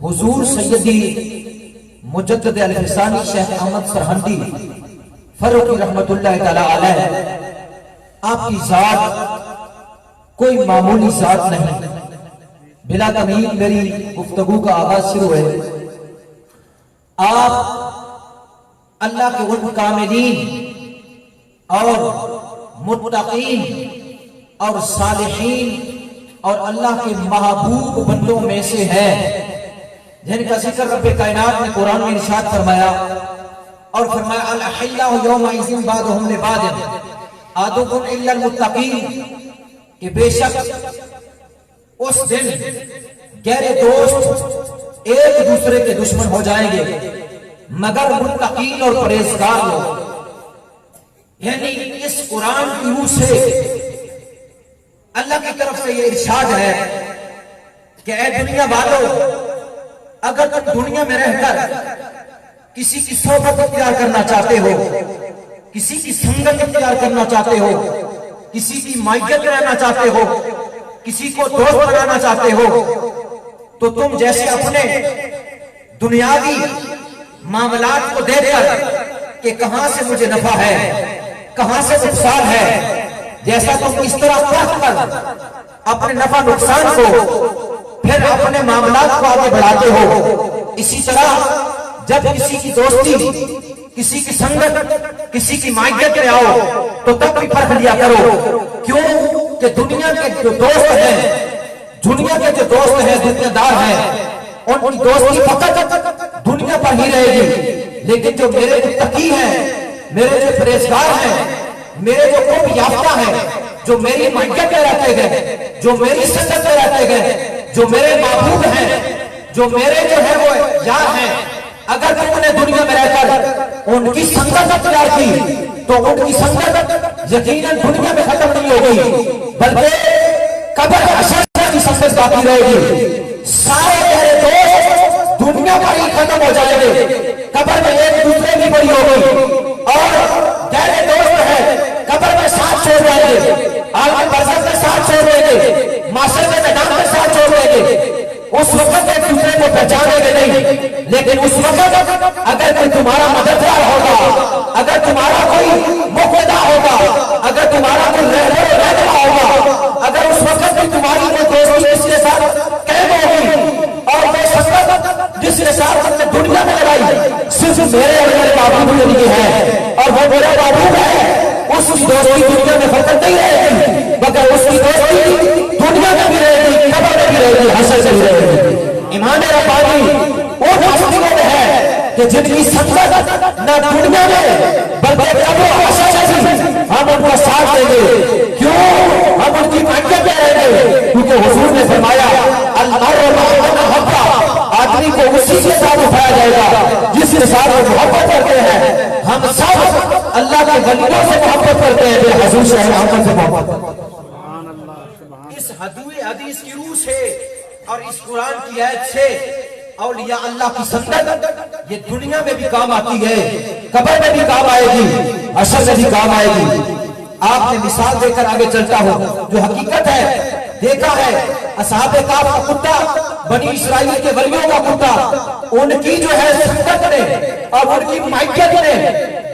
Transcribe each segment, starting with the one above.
حضور سیدی مجدد الفسانی شیخ احمد سرہندی فاروقی رحمت اللہ تعالی علیہ، آپ کی ذات کوئی معمولی ذات نہیں۔ بلا تمہید میری گفتگو کا آغاز شروع ہے۔ آپ اللہ کے ان کاملین اور متقین اور صالحین اور اللہ کے محبوب بندوں میں سے ہیں جن کا ذکر رب کائنات نے قرآن میں ارشاد فرمایا، اور فرمایا الاحلاء یومئذ بعضهم لبعض عدو الا المتقین، کہ بے شک اس دن گہرے دوست ایک دوسرے کے دشمن ہو جائیں گے مگر متقین اور پرہیزگار لوگ۔ یعنی اس قرآن کی روح سے اللہ کی طرف سے یہ ارشاد ہے کہ اے دنیا والو، اگر تم دنیا میں رہ کر کسی کی صحبت اختیار کرنا چاہتے ہو، کسی کی سنگت اختیار کرنا چاہتے ہو، کسی کی مائیت رہنا چاہتے ہو، کسی کو دوست بنانا چاہتے ہو، تو تم جیسے اپنے دنیاوی معاملات کو دیکھ کر کہ کہاں سے مجھے نفع ہے، کہاں سے نقصان ہے، جیسا تم اس طرح پرکھ کر اپنے نفع نقصان کو پھر اپنے معاملات کو آگے بڑھاتے ہو، اسی طرح جب کسی کی دوستی، کسی کی سنگت، کسی کی مائیت میں آؤ تو تب بھی پرکھ لیا کرو۔ کیوں کہ دنیا کے جو دوست ہیں، دنیا کے جو دوست ہیں، دنیا دار ہیں، ان کی دوستی فقط دنیا پر ہی رہے گی، لیکن جو میرے متقی ہیں، میرے جو پرہیزگار ہیں، میرے جو قرب یافتہ ہیں، جو میری مائیت میں رہتے گئے، جو میری سنگت میں رہتے گئے، جو میرے محبوب ہیں، جو میرے جو ہے وہ یار ہیں، اگر تم نے دنیا میں رہ کر ان کی سنگت اختیار کی تو ان کی سنگت یقیناً دنیا میں ختم نہیں ہوگی، بلکہ قبر حشر کی سنگت باقی رہے گی۔ سارے تیرے دوست دنیا پر ہی ختم ہو جائیں گے، قبر میں ایک دوسرے کی بڑی ہوگی، اور تیرے دوست ہیں قبر میں ساتھ چھوڑ دیں گے، عالم برزخ میں ساتھ چھوڑ دیں گے، معاشرے میں میدان میں ساتھ چھوڑ دیں گے۔ اس وقت ایک دوسرے کو پہچانے گے نہیں، لیکن اس وقت اگر کوئی تمہارا مددگار ہوگا، اگر تمہارا کوئی مقتدا ہوگا، اگر تمہارا کوئی رہنما ہوگا، اگر اس وقت بھی تمہاری کوئی دوستی اس کے ساتھ قائم ہوگی، اور وہ سنگت جس کے ساتھ ہم نے دنیا میں لگائی صرف میرے اور میرے محبوب کے لیے ہے، اور وہ میرا محبوب ہے، اس کی دوستی دنیا میں فقط نہیں رہے گی مگر اس کی دوستی دنیا میں بھی رہے گی، قبر میں بھی رہے گی، حشر سے بھی رہے گی۔ ایمان ربانی وہ ہستیوں میں ہے کہ جن کی سنگت نہ دنیا میں بلکہ قبر و حشر سے بھی ہم ان کا ساتھ دیں گے۔ کیوں؟ ہم ان کی مائیت میں رہیں گے، کیونکہ حضور نے فرمایا المرء مع من احب، آدمی کو اسی کے ساتھ اٹھایا جائے گا جس کے ساتھ وہ محبت کرتے ہیں۔ ہم سب اللہ کے ولیوں سے محبت کرتے ہیں، پھر حضور شاہ احمد سے محبت کرتے ہیں۔ اس حدیث کی روح سے اور اس قرآن کی آیت سے اولیاء اللہ کی سنگت یہ دنیا میں بھی کام آتی ہے، قبر میں بھی کام آئے گی، حشر میں بھی کام آئے گی۔ آپ نے مثال دے کر آگے چلتا ہو، جو حقیقت ہے دیکھا ہے، اصحاب کہف کا کتا، بنی اسرائیل کے ولیوں کا کتا، ان کی جو ہے سنگت نے اور ان کی مائیت نے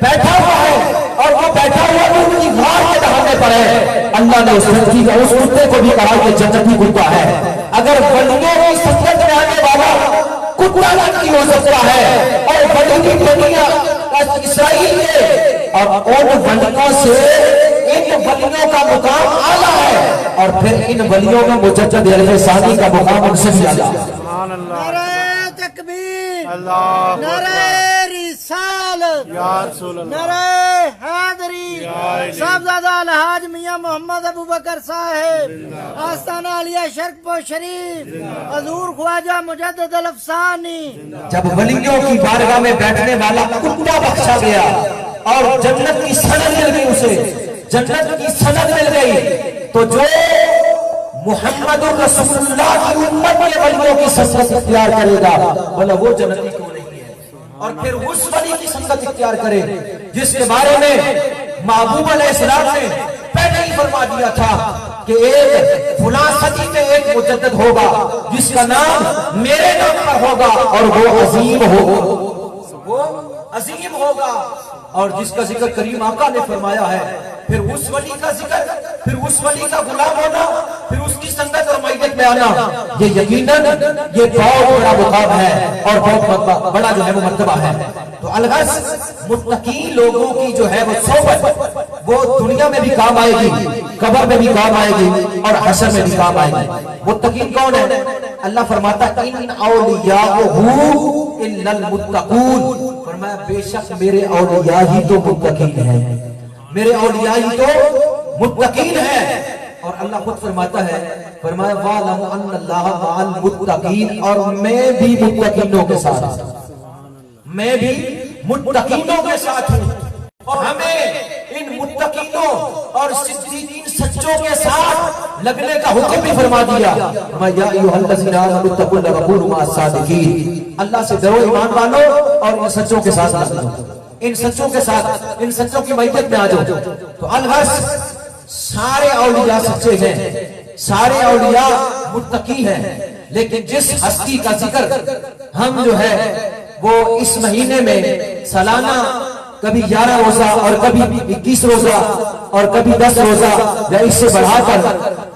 بیٹھا ہوا ہے، اور وہ بیٹھا ہوا تو ان کی غار کے دہانے پر ہے۔ اللہ نے اس کتے کو بھی کہا کہ جنتی کتا ہے۔ اگر ولیوں کی سنگت میں آنے والا کتا لڑکی ہو سکتا ہے، اور ولی کی دنیا اسرائیل کے، اور ان ولیوں سے ان ولیوں کا مقام اعلیٰ ہے، اور پھر ان ولیوں میں مجدد الفسانی کا مقام ان سے بھی اعلیٰ ہے۔ نعرہ تکبیر، نعرہ رسالت، نعرہ حیدری، صاحبزادہ الحاج میاں محمد ابوبکر صاحب، آستانہ علیہ شرک پور شریف، حضور خواجہ مجدد الفسانی۔ جب ولیوں کی بارگاہ میں بیٹھنے والا کتا بخشا گیا اور جنت کی سند مل گئی، اسے جنت کی سند مل گئی، تو جو محمد رسول اللہ کی امت کے ولیوں کی سنگت اختیار کرے گا بھلا وہ جنتی کیوں نہیں ہے؟ اور پھر اس ولی کی سنگت اختیار کرے جس کے بارے میں محبوب علیہ السلام نے پہلے ہی فرما دیا تھا کہ ایک فلاں صدی میں ایک مجدد ہوگا جس کا نام میرے نام پر ہوگا اور وہ عظیم ہوگا، وہ عظیم ہوگا۔ اور جس کا ذکر کریم آقا نے فرمایا ہے، پھر اس ولی کا ذکر، پھر اس ولی کا غلام ہونا، پھر اس کی سنگت اور معیت میں آنا، یہ یقیناً یہ بہت بڑا مقام ہے اور بہت بڑا جو ہے وہ مرتبہ ہے۔ تو الغرض متقی لوگوں کی جو ہے وہ صحبت وہ دنیا میں بھی کام آئے گی، قبر میں بھی کام آئے گی اور حشر میں بھی کام آئے گی۔ متقین کون ہے؟ اللہ فرماتا ہے ان اولیاءہ الا المتقون، فرمایا بے شک میرے اولیاء ہی تو متقین ہیں، میرے اولیاء ہی تو متقین ہیں۔ اور اللہ خود فرماتا ہے، فرمایا وَاعْلَمُ أَنَّ اللَّهَ مَعَ الْمُتَّقِينَ، اور میں بھی متقینوں کے ساتھ ہوں، میں بھی متقینوں کے ساتھ ہوں۔ اور ہمیں ان متقینوں اور صدیقین سچوں کے ساتھ لگنے کا حکم بھی فرما دیا، یا ایھا الذین آمنوا اتقوا اللہ وکونوا مع الصادقین، اللہ سے ڈرو ایمان والو اور ان سچوں کے ساتھ لگو، ان سچوں کے ساتھ، ان سچوں کی معیت میں آ جاؤ۔ تو الغرض سارے اولیاء سچے ہیں، سارے اولیاء متقی ہیں، لیکن جس ہستی کا ذکر ہم جو ہے وہ اس مہینے میں سالانہ کبھی 11 روزہ اور کبھی 21 روزہ اور کبھی 10 روزہ یا اس سے بڑھا کر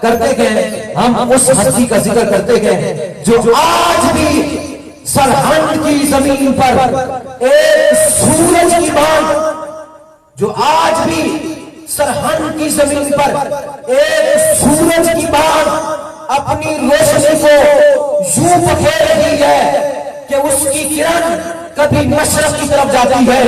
کرتے گئے، ہم اس ہستی کا ذکر کرتے گئے جو آج بھی سرہند کی زمین پر ایک سورج کی مانند، جو آج بھی سرہند کی زمین پر ایک سورج کی مانند اپنی روشنی کو یوں پکھیر رہی ہے کہ اس کی کرن کبھی مشرق کی طرف جاتی ہے،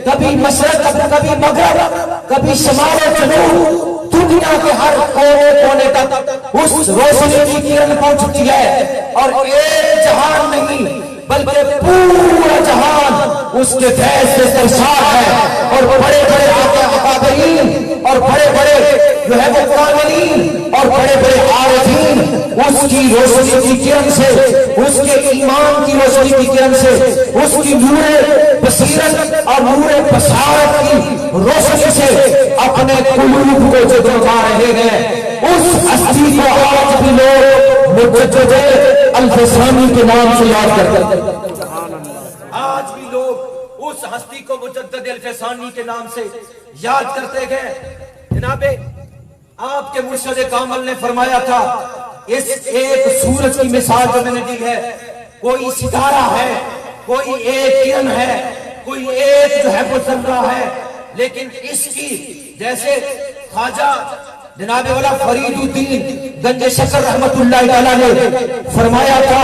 کبھی مشرق، کبھی مغرب، کبھی شمال و جنوب، دنیا کے ہر کونے کونے تک اس روشنی کی کرن پہنچ چکی ہے۔ اور ایک جہان نہیں بلکہ پورا جہان اس کے فیض سے سرشار ہے، اور بڑے بڑے اکابرین اور بڑے بڑے جو ہے وہ کاملین اور بڑے بڑے عارفین اس کی روشنی کی کرن سے، اس کے ایمان کی روشنی کی کرن سے، اس کی نور بصیرت اور نور بصارت کی روشنی سے اپنے قلوب کو جگمگا رہے ہیں۔ اس ہستی کو آج بھی لوگ مجدد الفسانی کے نام سے یاد کرتے ہیں، آج بھی لوگ اس ہستی کو مجدد الفسانی کے نام سے یاد کرتے گئے۔ جناب آپ کے مرشد کامل نے فرمایا تھا، اس ایک سورج کی مثال جو میں نے دی ہے، کوئی ستارہ ہے، کوئی ایک کرن ہے، کوئی ایک جو ہے وہ ذرہ ہے، لیکن اس کی جیسے خواجہ جناب والا فرید الدین گنج شکر رحمت اللہ تعالیٰ نے فرمایا تھا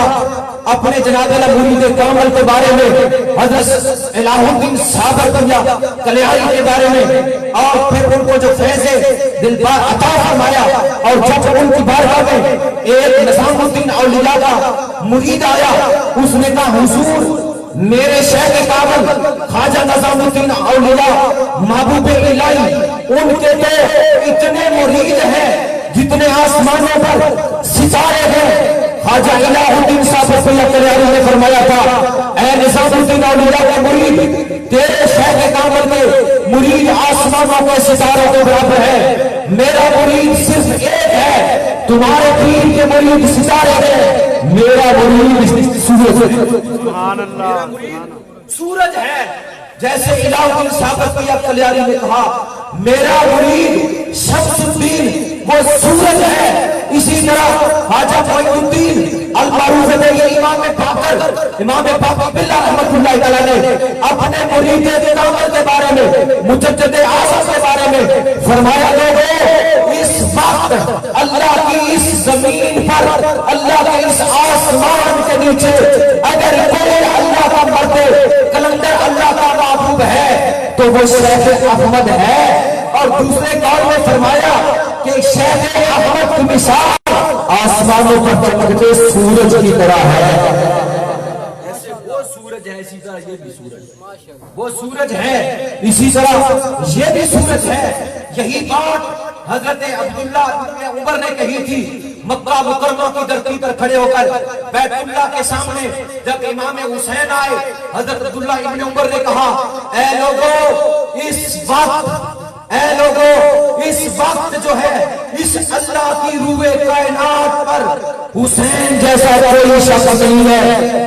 اپنے جناب والا مرید کامل کے بارے میں، حضرت الہ الدین صابر کنیا کلیائی کے بارے میں، اور پھر ان کو جو فیض دلبار عطا فرمایا، اور جب ان کی بارگاہ میں ایک نظام الدین اولیاء کا مرید آیا، اس نے کہا حضور میرے شیخ کامل خواجہ نظام الدین اولیاء محبوب الہی، ان کے تو اتنے مرید ہیں جتنے آسمانوں پر ستارے ہیں۔ خواجہ الہ الدین صاحب کلیاری نے فرمایا تھا، اے نظام الدین اولیاء کا مرید، تیرے شیخ کامل کے مرید آسمانوں کے ستاروں کے برابر ہے، میرا مرید صرف ایک ہے، تمہارے پیر کے مرید ستارے ہیں، میرا مرید سورج ہے، سبحان اللہ، سورج ہے۔ جیسے الہ الدین صاحب کلیاری نے کہا میرا مرید شمس الدین وہ سورج ہے، اسی طرح خواجہ معین الدین المعروف بے امام باقر باللہ رحمت اللہ تعالیٰ نے اپنے مرید کامل کے بارے میں، مجدد اعظم کے بارے میں فرمایا، لوگوں اس وقت اللہ کی اس زمین پر، اللہ کے اس آسمان کے نیچے اگر کوئی اللہ کا مرد کلندر اللہ کا محبوب ہے تو وہ شیخ احمد ہے۔ اور دوسرے قول میں فرمایا کہ شیخ احمد کی مثال آسمانوں پر چمکتے سورج کی طرح ہے، جیسے وہ سورج ہے اسی طرح یہ بھی سورج ہے، وہ سورج ہے اسی طرح یہ بھی سورج ہے۔ یہی بات حضرت عبداللہ ابن عمر نے کہی تھی مکہ مکرمہ کی دھرتی پر کھڑے ہو کر بیت اللہ کے سامنے، جب امام حسین آئے، حضرت عبداللہ ابن عمر نے کہا اے لوگوں اس وقت جو ہے اس اللہ کی روح کائنات پر حسین جیسا کوئی شخص نہیں ہے۔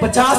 50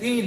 3।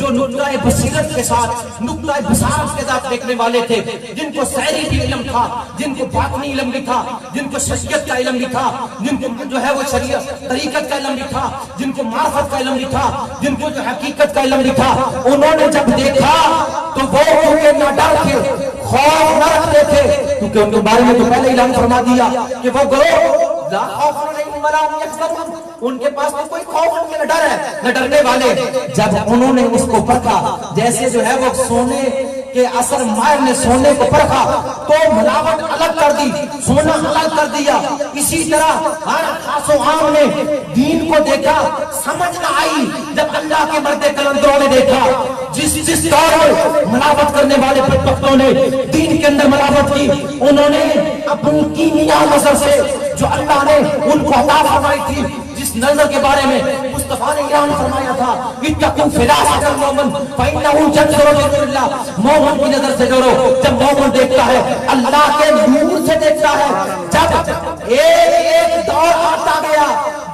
جو نقطۂ بصیرت کے ساتھ، نقطۂ بصارت کے ساتھ دیکھنے والے تھے، جن کو سحری بھی علم تھا، جن کو باطنی علم بھی تھا، جن کو شریعت کا علم بھی تھا، جن کو جو ہے وہ شریعت طریقت کا علم بھی تھا، جن کو معرفت کا علم بھی تھا، جن کو جو حقیقت کا علم بھی تھا، انہوں نے جب دیکھا تو وہ کیونکہ نہ ڈر تھے، خوف نہ رکھتے تھے، کیونکہ ان کے بارے میں تو پہلے اعلان فرما دیا کہ وہ گروہ لا خوف علیہم ولا هم يحزنون، ان کے پاس تو کوئی خوف نہیں، نہ ڈر ہے نہ ڈرنے والے۔ جب انہوں نے اس کو پرکھا، جیسے جو ہے وہ سونے کے اثر ماہر نے سونے کو پرکھا تو ملاوٹ الگ کر دی، سونا الگ کر دیا، اسی طرح ہر خاص و عام نے دین کو دیکھا، سمجھ نہ آئی جب اللہ کے مرد کلندروں نے دیکھا، جس دور میں ملاوٹ کرنے والے بدبختوں نے دین کے اندر ملاوٹ کی، انہوں نے اپنی کیمیا نظر سے جو اللہ نے ان کو عطا فرمائی تھی، جس نظر کے بارے میں مصطفیٰ نے اعلان فرمایا تھا، اتقوا فراسة المؤمن فإنه ينظر بنور اللہ، مومن کی نظر سے ڈرو۔ جب مومن دیکھتا ہے اللہ کے نور سے دیکھتا ہے، جب ایک دور آتا گیا،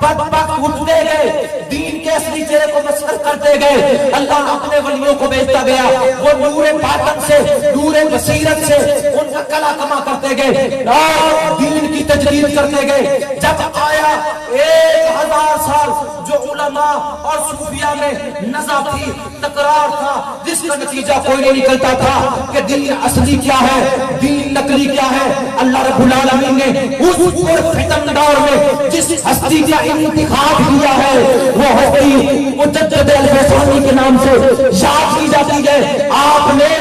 بدبخت اٹھتے گئے، دین کے اصلی چہرے کو مسخر کرتے گئے، اللہ اپنے ولیوں کو بھیجتا گیا، وہ نور باطن سے، نور بصیرت سے ان کا کلا کما کرتے گئے اور دین کی تجدید کرتے گئے۔ جب آیا 1000 سال جو علماء اور صوفیاء میں نزع تھی، تکرار تھا، جس کا نتیجہ کوئی نہیں نکلتا تھا کہ دین اصلی کیا ہے، دین نقلی کیا ہے۔ اللہ رب العالمین نے اس فتن دور میں جس ہستی کا انتخاب کیا ہے وہ ہوتی مجدد الفیضانی کے نام سے یاد کی جاتی ہے۔ آپ نے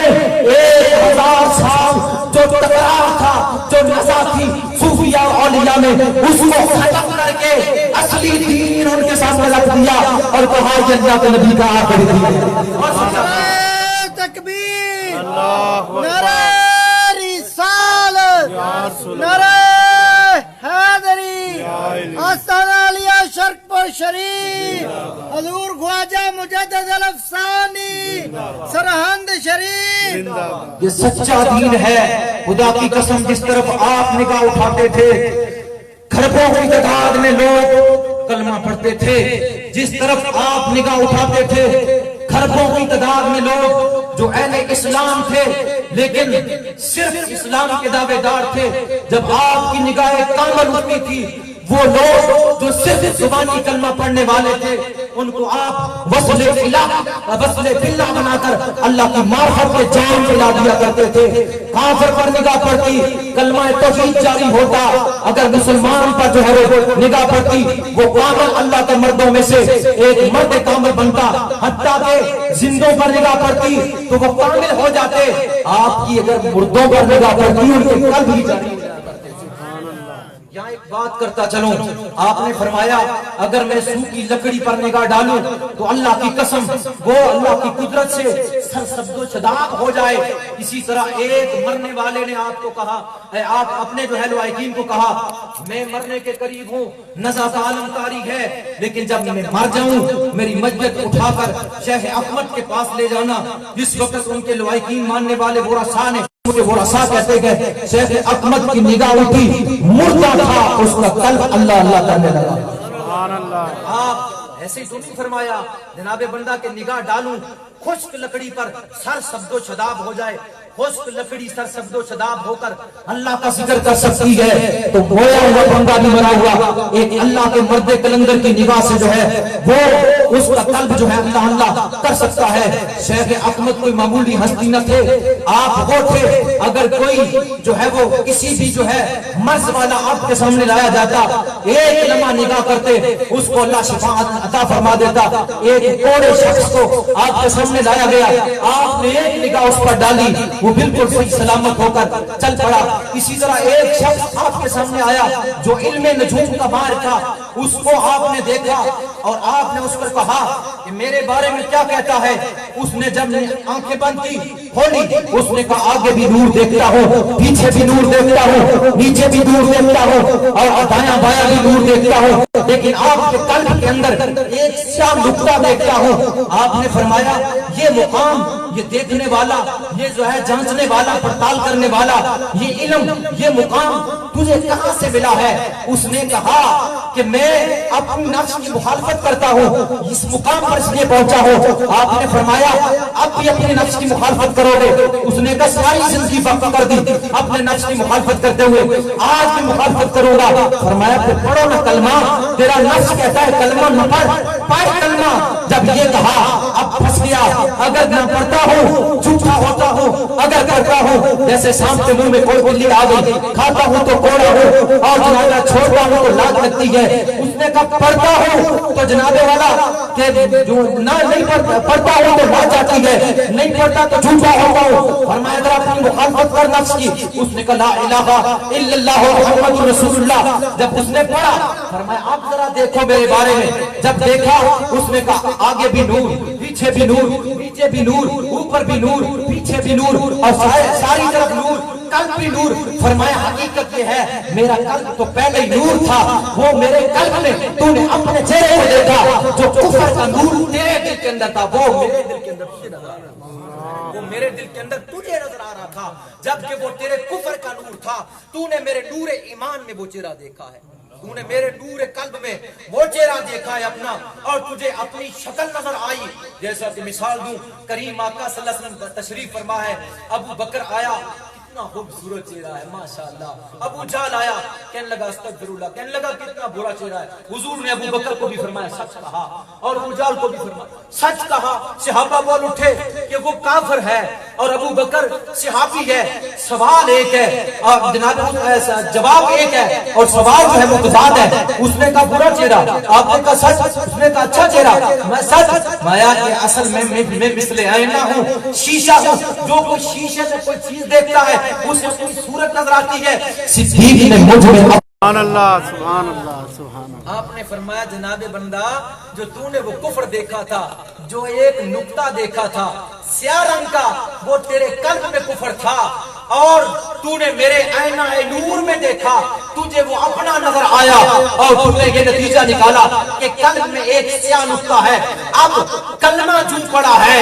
1000 سال جو تکرار تھا، جو نزع تھی صوفیاء اور اولیاء میں، اس کو ختم کر کے اصلی دین ان کے سامنے رکھ دیا اور کہا کہ اللہ کے نبی کا آخری دین۔ نعرہ تکبیر، نعرہ رسالت، نعرہ حیدری، آستانہ علیہ شرق پر شریف، حضور خواجہ مجدد الافسانی سرہند شریف۔ یہ سچا دین ہے، خدا کی قسم جس طرف آپ نگاہ اٹھاتے تھے کھربوں کی تعداد میں لوگ کلمہ پڑھتے تھے، جس طرف آپ نگاہ اٹھاتے تھے کھربوں کی تعداد میں لوگ جو اہل اسلام تھے لیکن صرف اسلام کے دعوے دار تھے، جب آپ کی نگاہ کامل اٹھتی تھی وہ لوگ جو صرف زبانی کلمہ پڑھنے والے تھے ان کو آپ وصل باللہ بنا کر اللہ کی معرفت کے جام پلا دیا کرتے تھے۔ کافر پر نگاہ پڑتی کلمہ توحید جاری ہوتا، اگر مسلمان پر جو ہے وہ نگاہ پڑتی وہ کامل اللہ کے مردوں میں سے ایک مرد کامل بنتا، حتیٰ کہ زندوں پر نگاہ پڑتی تو وہ کامل ہو جاتے۔ آپ کی اگر مردوں پر نگاہ پڑتی ان کے قلب ہی جاری ہو جاتے۔ یہاں ایک بات کرتا چلوں، آپ نے فرمایا اگر میں سوکھی لکڑی پر نگاہ ڈالوں تو اللہ کی قسم وہ اللہ کی قدرت سے سرسبز و شداب ہو جائے۔ اسی طرح ایک مرنے والے نے آپ کو کہا، آپ اپنے جو ہے لوائقین کو کہا میں مرنے کے قریب ہوں، نزع کا عالم طاری ہے، لیکن جب میں مر جاؤں میری مسجد اٹھا کر شیخ احمد کے پاس لے جانا۔ جس وقت ان کے لوائقین ماننے والے ورثاء نے ورثاء کہتے گئے شیخ احمد کی نگاہ اٹھی، مردہ تھا، اس کا قلب اللہ اللہ کرنے لگا۔ سبحان اللہ۔ آپ ایسے ہی تو نہیں فرمایا جناب بندہ کے نگاہ ڈالوں خشک لکڑی پر سر سبز و شداب ہو جائے، خشک لکڑی سر سبز و شداب ہو کر اللہ کا ذکر کر سکتی ہے، تو گویا وہ بندہ بھی مرا ہوا ایک اللہ کے مرد کلندر کی نگاہ سے جو ہے وہ اس کا قلب جو ہے اللہ اللہ کر سکتا ہے۔ شیخ احمد کوئی معمولی ہستی نہ تھے، آپ وہ تھے اگر کوئی جو ہے وہ کسی بھی جو ہے مرض والا آپ کے سامنے لایا جاتا، ایک لمحہ نگاہ کرتے اس کو اللہ شفا عطا فرما دیتا۔ ایک کوڑے شخص کو آپ کے سامنے لایا گیا، آپ نے ایک نگاہ اس پر ڈالی، وہ بالکل صحیح سلامت ہو کر چل پڑا۔ اسی طرح ایک شخص آپ کے سامنے آیا جو علم نجوم کا ماہر تھا، اس کو آپ نے دیکھا اور آپ نے اس پر کہا کہ میرے بارے میں کیا کہتا ہے؟ اس نے جب آنکھیں بند کی کھولی، اس نے کہا آگے بھی نور دیکھتا ہوں، پیچھے بھی نور دیکھتا ہوں، نیچے بھی نور دیکھتا ہوں اور دایاں بایاں بھی نور دیکھتا ہوں۔ لیکن آپ کے قلب کے اندر ایک سیاہ نقطہ دیکھتا ہوں. آپ نے فرمایا یہ مقام، یہ دیکھنے والا، یہ جو ہے جانچنے والا، پڑتال کرنے والا، یہ علم، یہ مقام تجھے کہاں سے ملا ہے؟ اس نے کہا کہ میں اپنی نفس کی مخالفت کرتا ہوں، اس مقام پر اس لیے پہنچا ہوں. آپ نے فرمایا اب بھی اپنی نفس کی مخالفت کرو گے؟ اس نے کہا ساری زندگی وقف کر دی اپنے نفس کی مخالفت کرتے ہوئے، آج بھی مخالفت کروں گا. فرمایا پھر پڑھو نا کلمہ، تیرا نفس کہتا ہے کلمہ نہ پڑھ کلمہ. جب یہ کہا اب پھنس گیا. اگر نہ پڑھتا ہوں جھوٹا ہوتا ہوں، اگر کرتا ہوں جیسے سانپ کے منہ میں کوئی بلی آ گئی، کھاتا ہوں تو کوڑا ہوں، اور جناب چھوڑتا ہوں تو لاج لگتی ہے. اس نے کہا پڑھتا ہوں تو جناب والا کہ جو نہیں پڑھتا ہوں تو لاج آتی ہے، نہیں پڑھتا تو جھوٹا ہوتا ہوں. فرمایا اگر اپنی مخالفت کر نفس کی. اس نے کہا لا الہ الا اللہ محمد رسول اللہ. جب اس نے پڑھا فرمایا اب ذرا دیکھو میرے بارے میں. جب دیکھا اس نے کہا آگے بھی نور، پیچھے بھی نور، پیچھے بھی نور، اوپر بھی نور، پیچھے بھی نور، اور ساری طرف نور، قلب بھی نور. فرمایا حقیقت یہ ہے میرا قلب تو پہلے ہی نور تھا، وہ میرے قلب میں تو نے اپنے چہرے کو دیکھا. جو کفر کا نور تیرے دل کے اندر تھا وہ میرے دل کے اندر تجھے نظر آ رہا تھا، وہ میرے دل کے اندر تجھے نظر آ رہا تھا. جبکہ وہ تیرے کفر کا نور تھا، تو نے میرے نور ایمان میں وہ چہرہ دیکھا ہے، تو نے میرے نور قلب میں وہ چہرہ دیکھا ہے اپنا، اور تجھے اپنی شکل نظر آئی. جیسا کہ مثال دوں، کریم آقا صلی اللہ علیہ وسلم تشریف فرما ہے، ابو بکر آیا، کتنا خوبصورت چہرہ ہے ماشاءاللہ. ابو جہل آیا، کہنے لگا استغفر اللہ، کہنے لگا کتنا برا چہرہ ہے. حضور نے ابو بکر کو بھی فرمایا سچ کہا، اور ابو جہل کو بھی فرمایا سچ کہا. صحابہ بول اٹھے کہ وہ کافر ہے اور ابو بکر صحابی ہے. سوال ایک ہے اور جناب جواب ایک ہے، اور سوال جو ہے متضاد ہے. اس نے کہا برا چہرہ، آپ نے کہا سچ. اس نے کہا اچھا چہرہ، میں سچ. مایا کہ اصل میں مثل آئینہ ہوں، شیشہ ہوں. جو کوئی شیشے سے کوئی چیز دیکھتا ہے اسے اپنی صورت نظر آتی ہے. صدیق نے مجھ میں سبحان اللہ، سبحان اللہ، سبحان اللہ. آپ نے فرمایا جناب بندہ جو تو نے وہ کفر دیکھا تھا، جو ایک نقطہ دیکھا تھا سیاہ رنگ کا، وہ تیرے قلب میں کفر تھا، اور تو نے میرے آئینہ نور میں دیکھا، تجھے وہ اپنا نظر آیا، اور تو نے یہ نتیجہ نکالا کہ قلب میں ایک سیاہ نقطہ ہے. اب کلمہ جو پڑا ہے،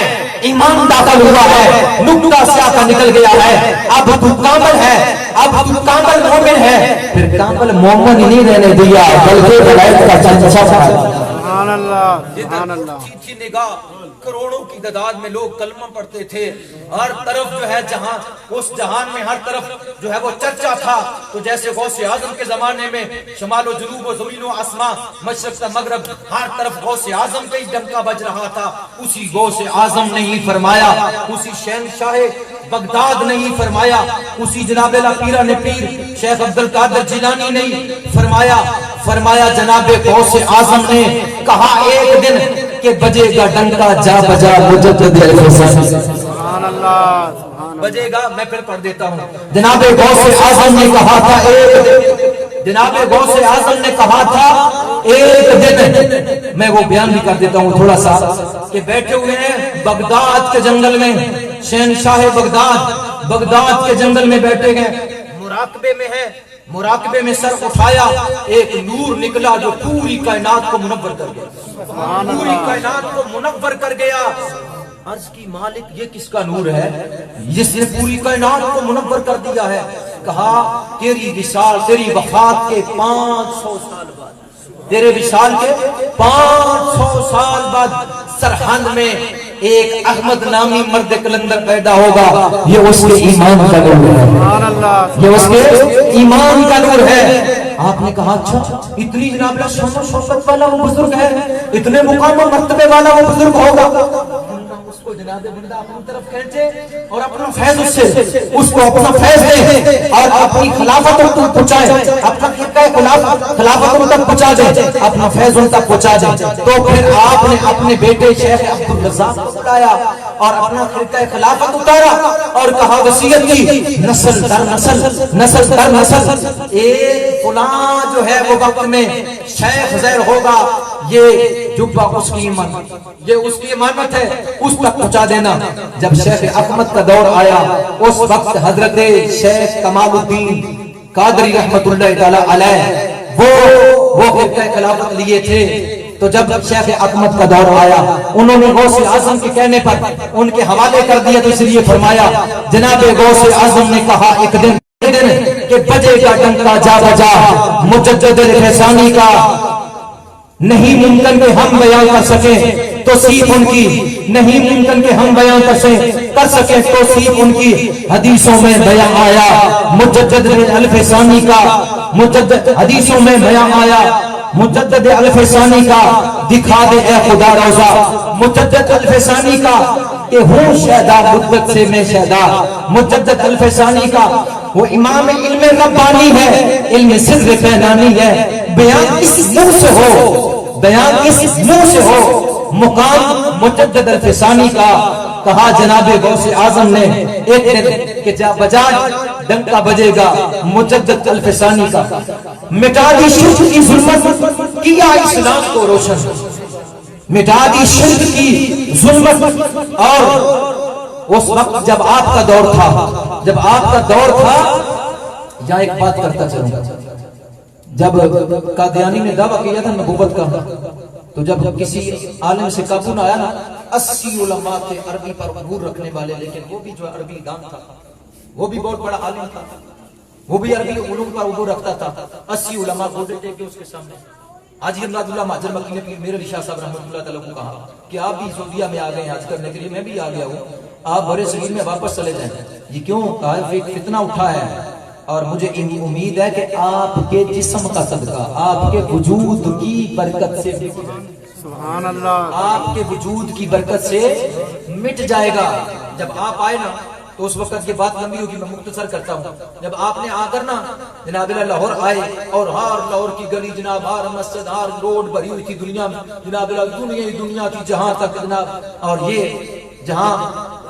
ایمان داخل ہوا ہے، نقطہ سیاہ کا نکل گیا ہے. اب تو کامل ہے، اب تو کامل مومن ہے. پھر کامل مومن ہی نہیں رہنے دیا بلکہ ولایت کا چنچا تھا. سبحان اللہ، سبحان اللہ. تھی نگاہ، کروڑوں کی تعداد میں لوگ کلمہ پڑھتے تھے. ہر طرف جو ہے جہاں، اس جہان میں ہر طرف جو ہے وہ چرچا تھا. تو جیسے غوث اعظم کے زمانے میں شمال و جنوب و زمین و آسمان، مشرق سے مغرب، ہر طرف غوث اعظم کا ہی ڈنکا بج رہا تھا. اسی غوث اعظم نے ہی فرمایا، اسی شہنشاہ بغداد نے ہی فرمایا، اسی جناب پیرا نے پیر شیخ عبد القادر جیلانی نے فرمایا جناب غوث اعظم نے کہا ایک دن کہ بجے گا ڈنکا جا بجا مجدد الفسان. سبحان اللہ، سبحان بجے گا. میں پھر پڑھ دیتا ہوں. جناب غوث اعظم نے کہا تھا ایک دن، جناب غوث اعظم نے کہا تھا ایک دن. میں وہ بیان بھی کر دیتا ہوں تھوڑا سا کہ بیٹھے ہوئے ہیں بغداد کے جنگل میں، شہنشاہ بغداد کے جنگل میں بیٹھے گئے، مراقبے میں ہے. مراقبے میں سر اٹھایا، ایک نور نکلا جو پوری کائنات کو منور کر گیا، پوری کائنات کو منور کر گیا. عرض کی مالک یہ کس کا نور ہے جس نے پوری کائنات کو منور کر دیا ہے؟ کہا تیری وصال، تیری وفات کے 500 سال بعد، تیرے وصال کے 500 سال بعد سرحند میں ایک احمد نامی مرد کلندر پیدا ہوگا. یہ اس کے ایمان کا نور ہے، یہ اس کے ایمان کا نور ہے. آپ نے کہا اچھا اتنی جناب شان و شوکت والا وہ بزرگ ہے، اتنے مقام و مرتبے والا وہ بزرگ ہوگا. اس کو جناب بندہ اپنی طرف کھینچے اور اپنا فیض اس کو اپنا فیض دے اور اپنی خلافت ان تک پہنچائے، اپنا خلافت ان تک پہنچا دے، اپنا فیض ان تک پہنچا دے. تو پھر آپ نے اپنے بیٹے شیخ عبدالرزاق کو بلایا اور اپنا خرقہ خلافت اتارا اور کہا وصیت کی نسل در نسل، نسل در نسل، ایک فلاں جو ہے وہ وقت میں شیخ زیر ہوگا، یہ جبہ اس کی امانت، یہ اس کی امانت ہے، اس تک پہنچا دینا. جب شیخ احمد کا دور آیا اس وقت حضرت شیخ کمال الدین قادری رحمت اللہ تعالی علیہ وہ خطہ خلافت لیے تھے، تو جب شیخ احمد کا دور آیا انہوں نے غوث اعظم کے کہنے پر ان کے حوالے کر دیا، تو اس لیے فرمایا جناب غوث اعظم نے کہا ایک دن کہ بجے گا ڈنکا جا بجا مجدد فیضانی کا، نہیں ممکن کہ ہم بیان کر سکیں توصیف ان کی، نہیں ممکن کہ ہم بیان کر سکیں توصیف ان کی، حدیثوں میں بیان آیا مجدد الفیضانی کا، مجدد حدیثوں میں بیان آیا مجدد الفیضانی کا، دکھا دے اے خدا روزہ مجدد الفیضانی کا کہ ہوں شہدا مدت سے میں شہدا، مجدد الفیضانی کا وہ امام علم ربانی ہے، علم سر پہنانی ہے، بیان کس منہ سے ہو، بیان کس منہ سے ہو، مقام مجدد الفیضانی کا، کہا جناب غوث اعظم نے ایک دن کہ جا بجا ڈنکا بجے گا مجدد الفیضانی کا، مٹا دی شرک کی ظلمت کیا اسلام کو روشن، مٹا دی شرک کی ظلمت، اور اس وقت جب آپ کا دور تھا، جب آپ کا دور تھا، یہاں ایک بات کرتا چلوں گا، جب قادیانی نے دعویٰ کیا تھا نبوت کا، تو جب کسی عالم سے قابو نہ آیا نا، 80 علماء تھے عربی پر عبور رکھنے والے، لیکن وہ بھی جو عربی دان تھا، وہ بھی بہت بڑا عالم تھا، وہ بھی عربی علوم پر عبور رکھتا تھا، 80 علماء گوڈے ٹیک کے اس کے سامنے، حاجی امداد اللہ مہاجر مکی نے میرے علی شاہ صاحب رحمۃ اللہ تعالیٰ کو کہا کہ آپ بھی سعودیہ میں آ گئے ہیں حج کرنے کے لیے، میں بھی آ گیا ہوں، آپ بڑے صغیر میں واپس چلے جائیں، یہ کیوں؟ کہا فتنہ اٹھا ہے، اور مجھے امید ہے کہ آپ کے جسم کا صدقہ، آپ کے وجود کی برکت سے سبحان اللہ، آپ کے وجود کی برکت سے مٹ جائے گا۔ جب آپ آئے نا تو اس وقت یہ بات لمبی ہوگی، میں مختصر کرتا ہوں۔ جب آپ نے آ کر نا جناب لاہور آئے، اور ہر لاہور کی گلی جناب، ہر مسجد، ہر روڈ بھری ہوئی تھی دنیا میں، جناب دنیا تھی جہاں تک جناب، اور یہ جہاں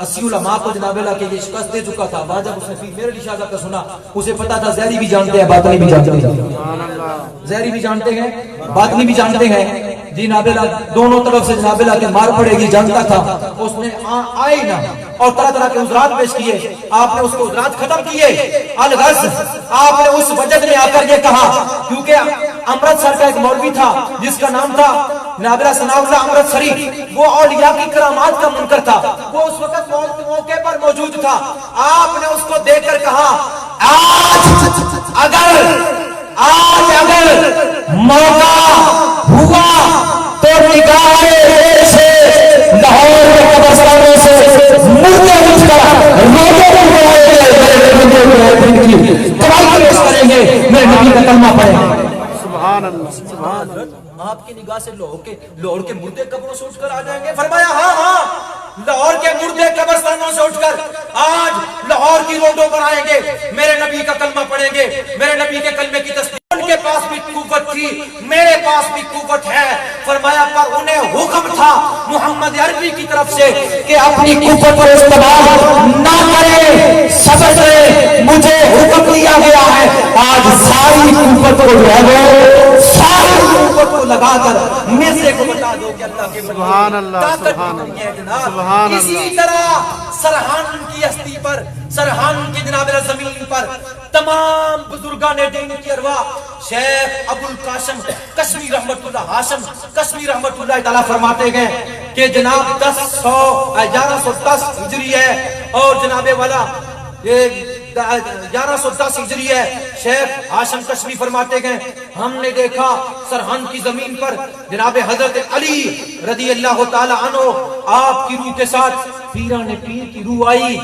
80 علماء کو جناب اللہ کے یہ شکست دے چکا تھا، وہاں جب اس نے پھر میرے علی شاہ صاحب کا سنا، اسے پتا تھا زہری بھی جانتے ہیں باطنی بھی جانتے ہیں، زہری بھی جانتے ہیں باطنی بھی جانتے ہیں، جناب اللہ دونوں طرف سے جناب اللہ کے مار پڑے گی جانتا تھا۔ اس نے آئی نا اور طرح طرح کے عذرات پیش کیے، آپ نے اس کو عذرات ختم کیے، الغرض آپ نے اس وجد میں آ کر یہ کہا، کیونکہ امرتسر کا ایک مولوی تھا جس کا نام تھا جناب اللہ ثناء اللہ امرتسری، وہ اولیاء کی کرامات کا منکر تھا، وہ اس وقت موقع پر موجود تھا، آپ نے اس کو دیکھ کر کہا آج اگر موقع ہوا تو نگاہ سے لاہور کے قبرستانوں سے مردے اٹھ کر دعائی پیش کریں گے، میرے نبی کا کلمہ پڑھیں گے۔ سبحان اللہ، سبحان اللہ، آپ کی نگاہ سے لاہور کے مردے قبروں سے اٹھ کر آ جائیں گے؟ فرمایا ہاں، لاہور کے مردے قبرستانوں سے اٹھ کر آج لاہور کی روڈوں پر آئیں گے، میرے نبی کا کلمہ پڑھیں گے، میرے نبی کے کلمے کی تصدیق۔ ان کے پاس بھی قوت تھی، میرے پاس بھی قوت ہے، فرمایا پر انہیں حکم تھا محمد عربی کی طرف سے کہ اپنی قوت کو استعمال نہ کرے، صبر کرے، مجھے حکم دیا گیا ہے آج ساری قوت کو جو ہے وہ ساری قوت کو لگا کر مزے کو بتا دو کہ اللہ کے سبحان اللہ، سبحان اللہ، سبحان اللہ۔ اسی طرح سرحان کی ہستی پر، سرحان کی جناب زمین پر تمام بزرگان دین کی ارواح، شیخ ابو القاسم کشمی رحمت اللہ، ہاشم کشمی رحمت اللہ تعالیٰ فرماتے گئے کہ جناب 1110 ہجری ہے، اور جناب والا 1110 ہجری ہے، شیخ ہاشم کشمی فرماتے گئے ہم نے دیکھا سرحان کی زمین پر جناب حضرت علی رضی اللہ تعالی عنہ آپ کی روح کے ساتھ پیران پیر کی روح آئی،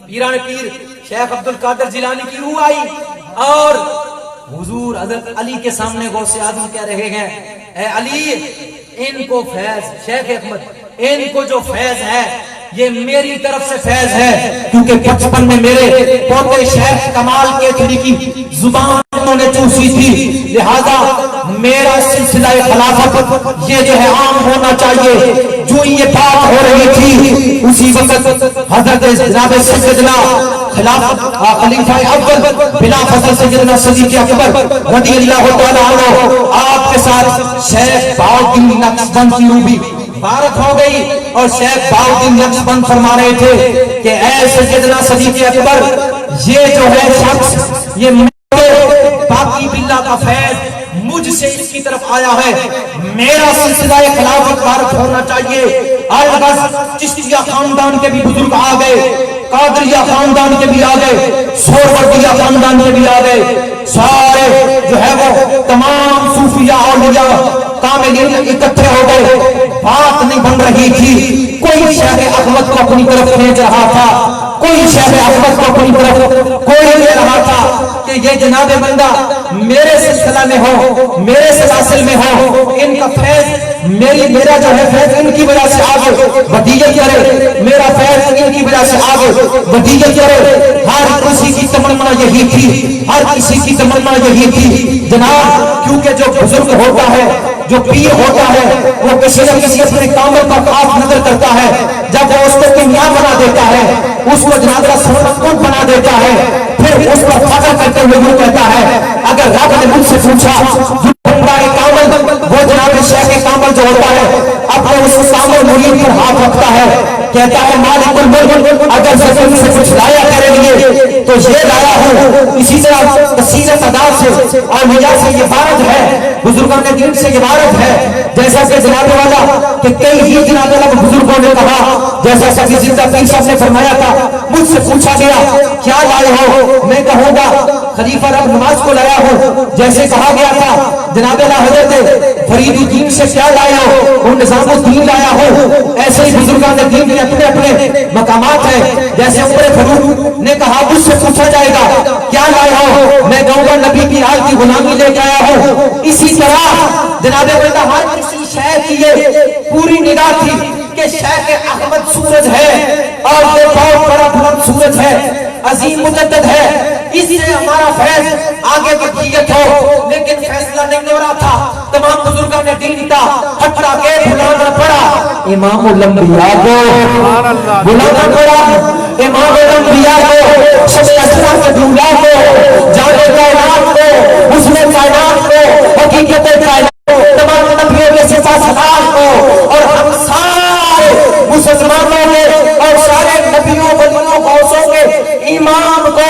پیران پیر شیخ عبد القادر جیلانی کی روح آئی، اور حضور حضرت علی کے سامنے غوث اعظم کہہ رہے ہیں اے علی ان کو فیض، شیخ احمد ان کو جو فیض ہے یہ میری طرف سے فیض ہے، کیونکہ بچپن میں میرے پوتے شیخ کمال کے کی زبان انہوں نے چوسی تھی، لہذا میرا سلسلہ خلافت یہ جو ہے عام ہونا چاہیے۔ جو یہ بات ہو رہی تھی اسی وقت حضرت جناب سیدنا خلیفہ اول بلا فضل سیدنا صدیق اکبر رضی اللہ تعالی عنہ آپ کے ساتھ شیخ بہاؤالدین نقشبند کی روح بھی بارک ہو گئی، اور شیخ بہاؤالدین نقشبند فرما رہے تھے کہ اے سیدنا صدیق اکبر یہ جو ہے شخص یہ باقی باللہ کا فیض مجھ سے اس کی طرف آیا ہے، میرا سلسلہ خلافت وارث ہونا چاہیے۔ الغرض چشتیہ خاندان کے بھی بزرگ آ گئے، قادریہ خاندان کے بھی آ گئے، سہروردیہ خاندان کے بھی آ گئے، سارے جو ہے وہ تمام صوفیاء اولیاء کاملین اکٹھے ہو گئے۔ بات نہیں بن رہی تھی، کوئی شیخ احمد کو اپنی طرف کھینچ رہا تھا، کوئی شیخ احمد کو اپنی طرف کوئی لے رہا تھا کہ یہ جناب بندہ میرے سلسلہ میں ہو، میرے سلاسل میں ہو، ان کا فیض میرا جو ہے فیض ان کی وجہ سے آگے ودیت کرے، میرا فیض ان کی وجہ سے آگے ودیت کرے۔ ہر کسی کی تمنا یہی تھی، ہر کسی کی تمنا یہی تھی جناب، کیونکہ جو بزرگ ہوتا ہے، جو پیر ہوتا ہے، وہ کسی نہ کسی اپنے کامل پر خاص نظر کرتا ہے۔ جب وہ اس کو کامیاب بنا دیتا ہے، اس کو جناب کا سرمن بنا دیتا ہے، پھر اس پر فخر کرتے ہوئے وہ کہتا ہے اگر رب نے مجھ سے پوچھا کامل وہ جناب شیخ کامل جو ہوتا ہے اپنے اس کامل مرید پر ہاتھ رکھتا ہے، کہتا ہے مالک الملک اگر زمین سے کچھ لایا کرے لیے تو یہ لایا ہوں۔ اسی طرح کثیر تعداد سے اور وجہ سے یہ وارد ہے، بزرگان دین سے یہ وارد ہے، جیسا کہ جناب والا کہ کئی ہی جناب والا بزرگوں نے کہا، جیسا کہ زندہ پیر صاحب نے فرمایا تھا، مجھ سے پوچھا گیا کیا لائے ہو، میں کہوں گا خلیفہ رب نماز کو لایا ہوں، جیسے کہا گیا تھا جناب حضرت فرید الدین سے کیا لایا ہو، وہ نظام الدین لایا ہو۔ ایسے ہی بزرگان دین کے اپنے اپنے مقامات ہیں، جیسے عمر فاروق نے کہا مجھ سے پوچھا جائے گا کیا لایا ہو، میں کہوں گا نبی کی آل کی غلامی لے کے آیا ہوں۔ اسی طرح جناب بیٹا ہر کسی شیخ کی یہ پوری نگاہ تھی کہ شیخ احمد سورج ہے اور یہ بہت بڑا بلند سورج ہے، عظیم مجدد ہے، اس سے ہمارا فیض آگے بقیت ہو، لیکن فیصلہ نہیں ہو رہا تھا۔ تمام بزرگان نے دین کا حتیٰ کہ بلانا پڑا امام الانبیاء کو، بلانا پڑا امام الانبیاء کو، شب اسرا کے دنیا کو، جانے کائنات کو، اس نے کائنات کو، حقیقت کائنات کو، تمام نبیوں کے صفات سلام کو، اور ہم سارے مسلمانوں نے اور سارے نبیوں ولیوں غوثوں کے امام کو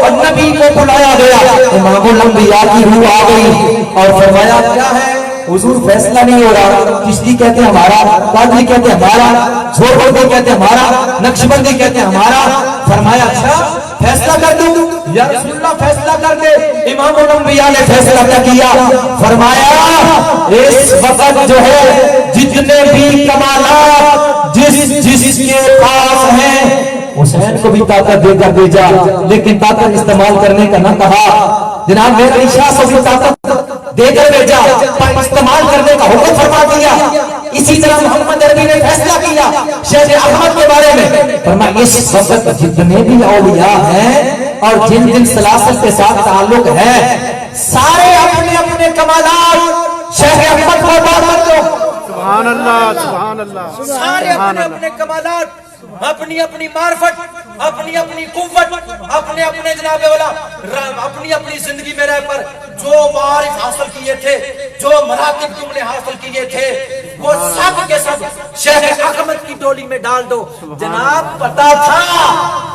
اور نبی کو بلایا گیا۔ امام الانبیاء کی روح آ گئی اور فرمایا کیا ہے حضور فیصلہ نہیں ہو رہا، چشتی کہتے ہیں ہمارا، قادری کہتے ہیں ہمارا، زہروردی کہتے ہیں ہمارا، نقشبندی کہتے ہیں ہمارا۔ فرمایا اچھا فیصلہ کر دوں یا رسول اللہ فیصلہ کر دے۔ امام الانبیاء نے فیصلہ کیا، فرمایا اس وقت جو ہے جتنے بھی کمالات جس کے پاس ہیں حسین کو بھی طاقت دے کر بھیجا، لیکن طاقت استعمال کرنے کا نہ کہا۔ جناب میرا عشاء کو بھی طاقت دے کر بھیجا، استعمال کرنے کا حکم فرما دیا۔ اسی طرح محمد عربی نے فیصلہ کیا شیخ احمد کے بارے میں، فرمایا اس وقت جتنے بھی اولیاء ہیں اور جن جن سلاسل کے ساتھ تعلق ہے سارے اپنے اپنے کمالات شیخ احمد کو بات دو۔ سبحان اللہ، سبحان اللہ، سارے اپنے اپنے کمالات، اپنی اپنی معرفت، اپنی اپنی قوت، اپنے اپنے جناب والا اپنی اپنی زندگی میں رہ پر جو معارف حاصل کیے تھے، جو مراتب تم نے حاصل کیے تھے، وہ سب کے سب شیخ احمد کی ڈولی میں ڈال دو۔ جناب پتا تھا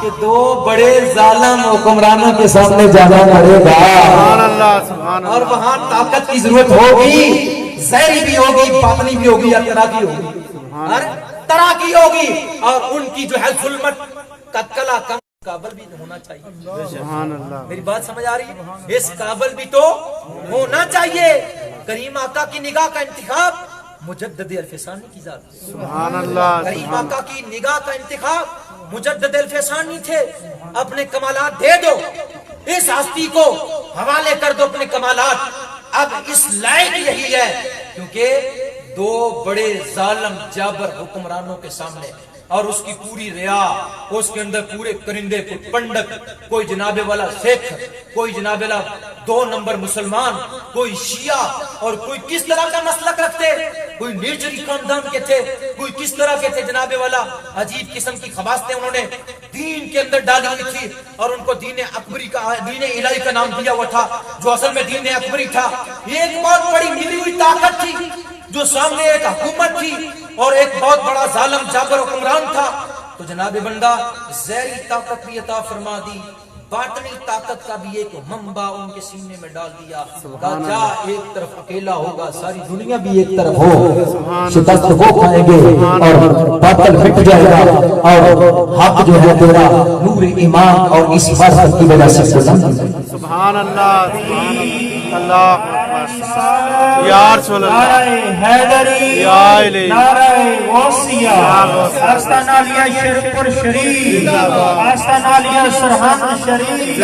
کہ دو بڑے ظالم حکمرانوں کے سامنے جانا پڑے گا، سبحان اللہ، سبحان اللہ، اور وہاں طاقت کی ضرورت ہوگی، ظاہری بھی ہوگی، باطنی بھی ہوگی، یا طرح ہوگی، ہر طرح کی ہوگی، اور ان کی جو ہے ظلمت کا کلا کم قابل بھی ہونا چاہیے۔ سبحان اللہ، میری بات سمجھ آ رہی ہے؟ اس قابل بھی تو ہونا چاہیے۔ کریم آقا کی نگاہ کا انتخاب مجدد الفسانی کی ذات، سبحان اللہ، کریم آقا کی نگاہ کا انتخاب مجدد الفسانی تھے۔ اپنے کمالات دے دو، اس ہستی کو حوالے کر دو اپنے کمالات۔ اب اس لائق یہی ہے کیونکہ دو بڑے ظالم جابر حکمرانوں کے سامنے اور اس کی پوری ریا، اس کے اندر پورے کرندے، کوئی پنڈت، کوئی جناب والا سکھ، کوئی جناب والا 2 نمبر مسلمان، کوئی شیعہ، اور کوئی کس طرح کا مسلک رکھتے، کوئی نیچری خاندان کے تھے، کوئی کس طرح کے تھے جناب والا، عجیب قسم کی خواستیں انہوں نے دین کے اندر ڈالی ہوئی تھی، اور ان کو دین اکبری کا، دین الہی کا نام دیا ہوا تھا، جو اصل میں دین اکبری تھا۔ یہ ایک بہت بڑی ملی ہوئی طاقت تھی جو سامنے ایک حکومت تھی اور ایک بہت بڑا ظالم جابر حکمران تھا۔ تو جناب بندہ زہری طاقت بھی عطا فرما دی، باطنی طاقت کا بھی ایک منبع ان کے سینے میں ڈال دیا. کہا جا ایک طرف اکیلا ہوگا ساری دنیا بھی ایک طرف ہو, شکست وہ کھائیں گے اور باطل مٹ جائے گا اور حق جو ہے تیرا نور ایمان اور اس فرحت کی وجہ سے بلند. سبحان اللہ سبحان اللہ یا رسول اللہ نعرہ حیدری یا الہی نعرہ غوثیہ آستانہ علیہ شیرپور شریف آستانہ علیہ سرحان شریف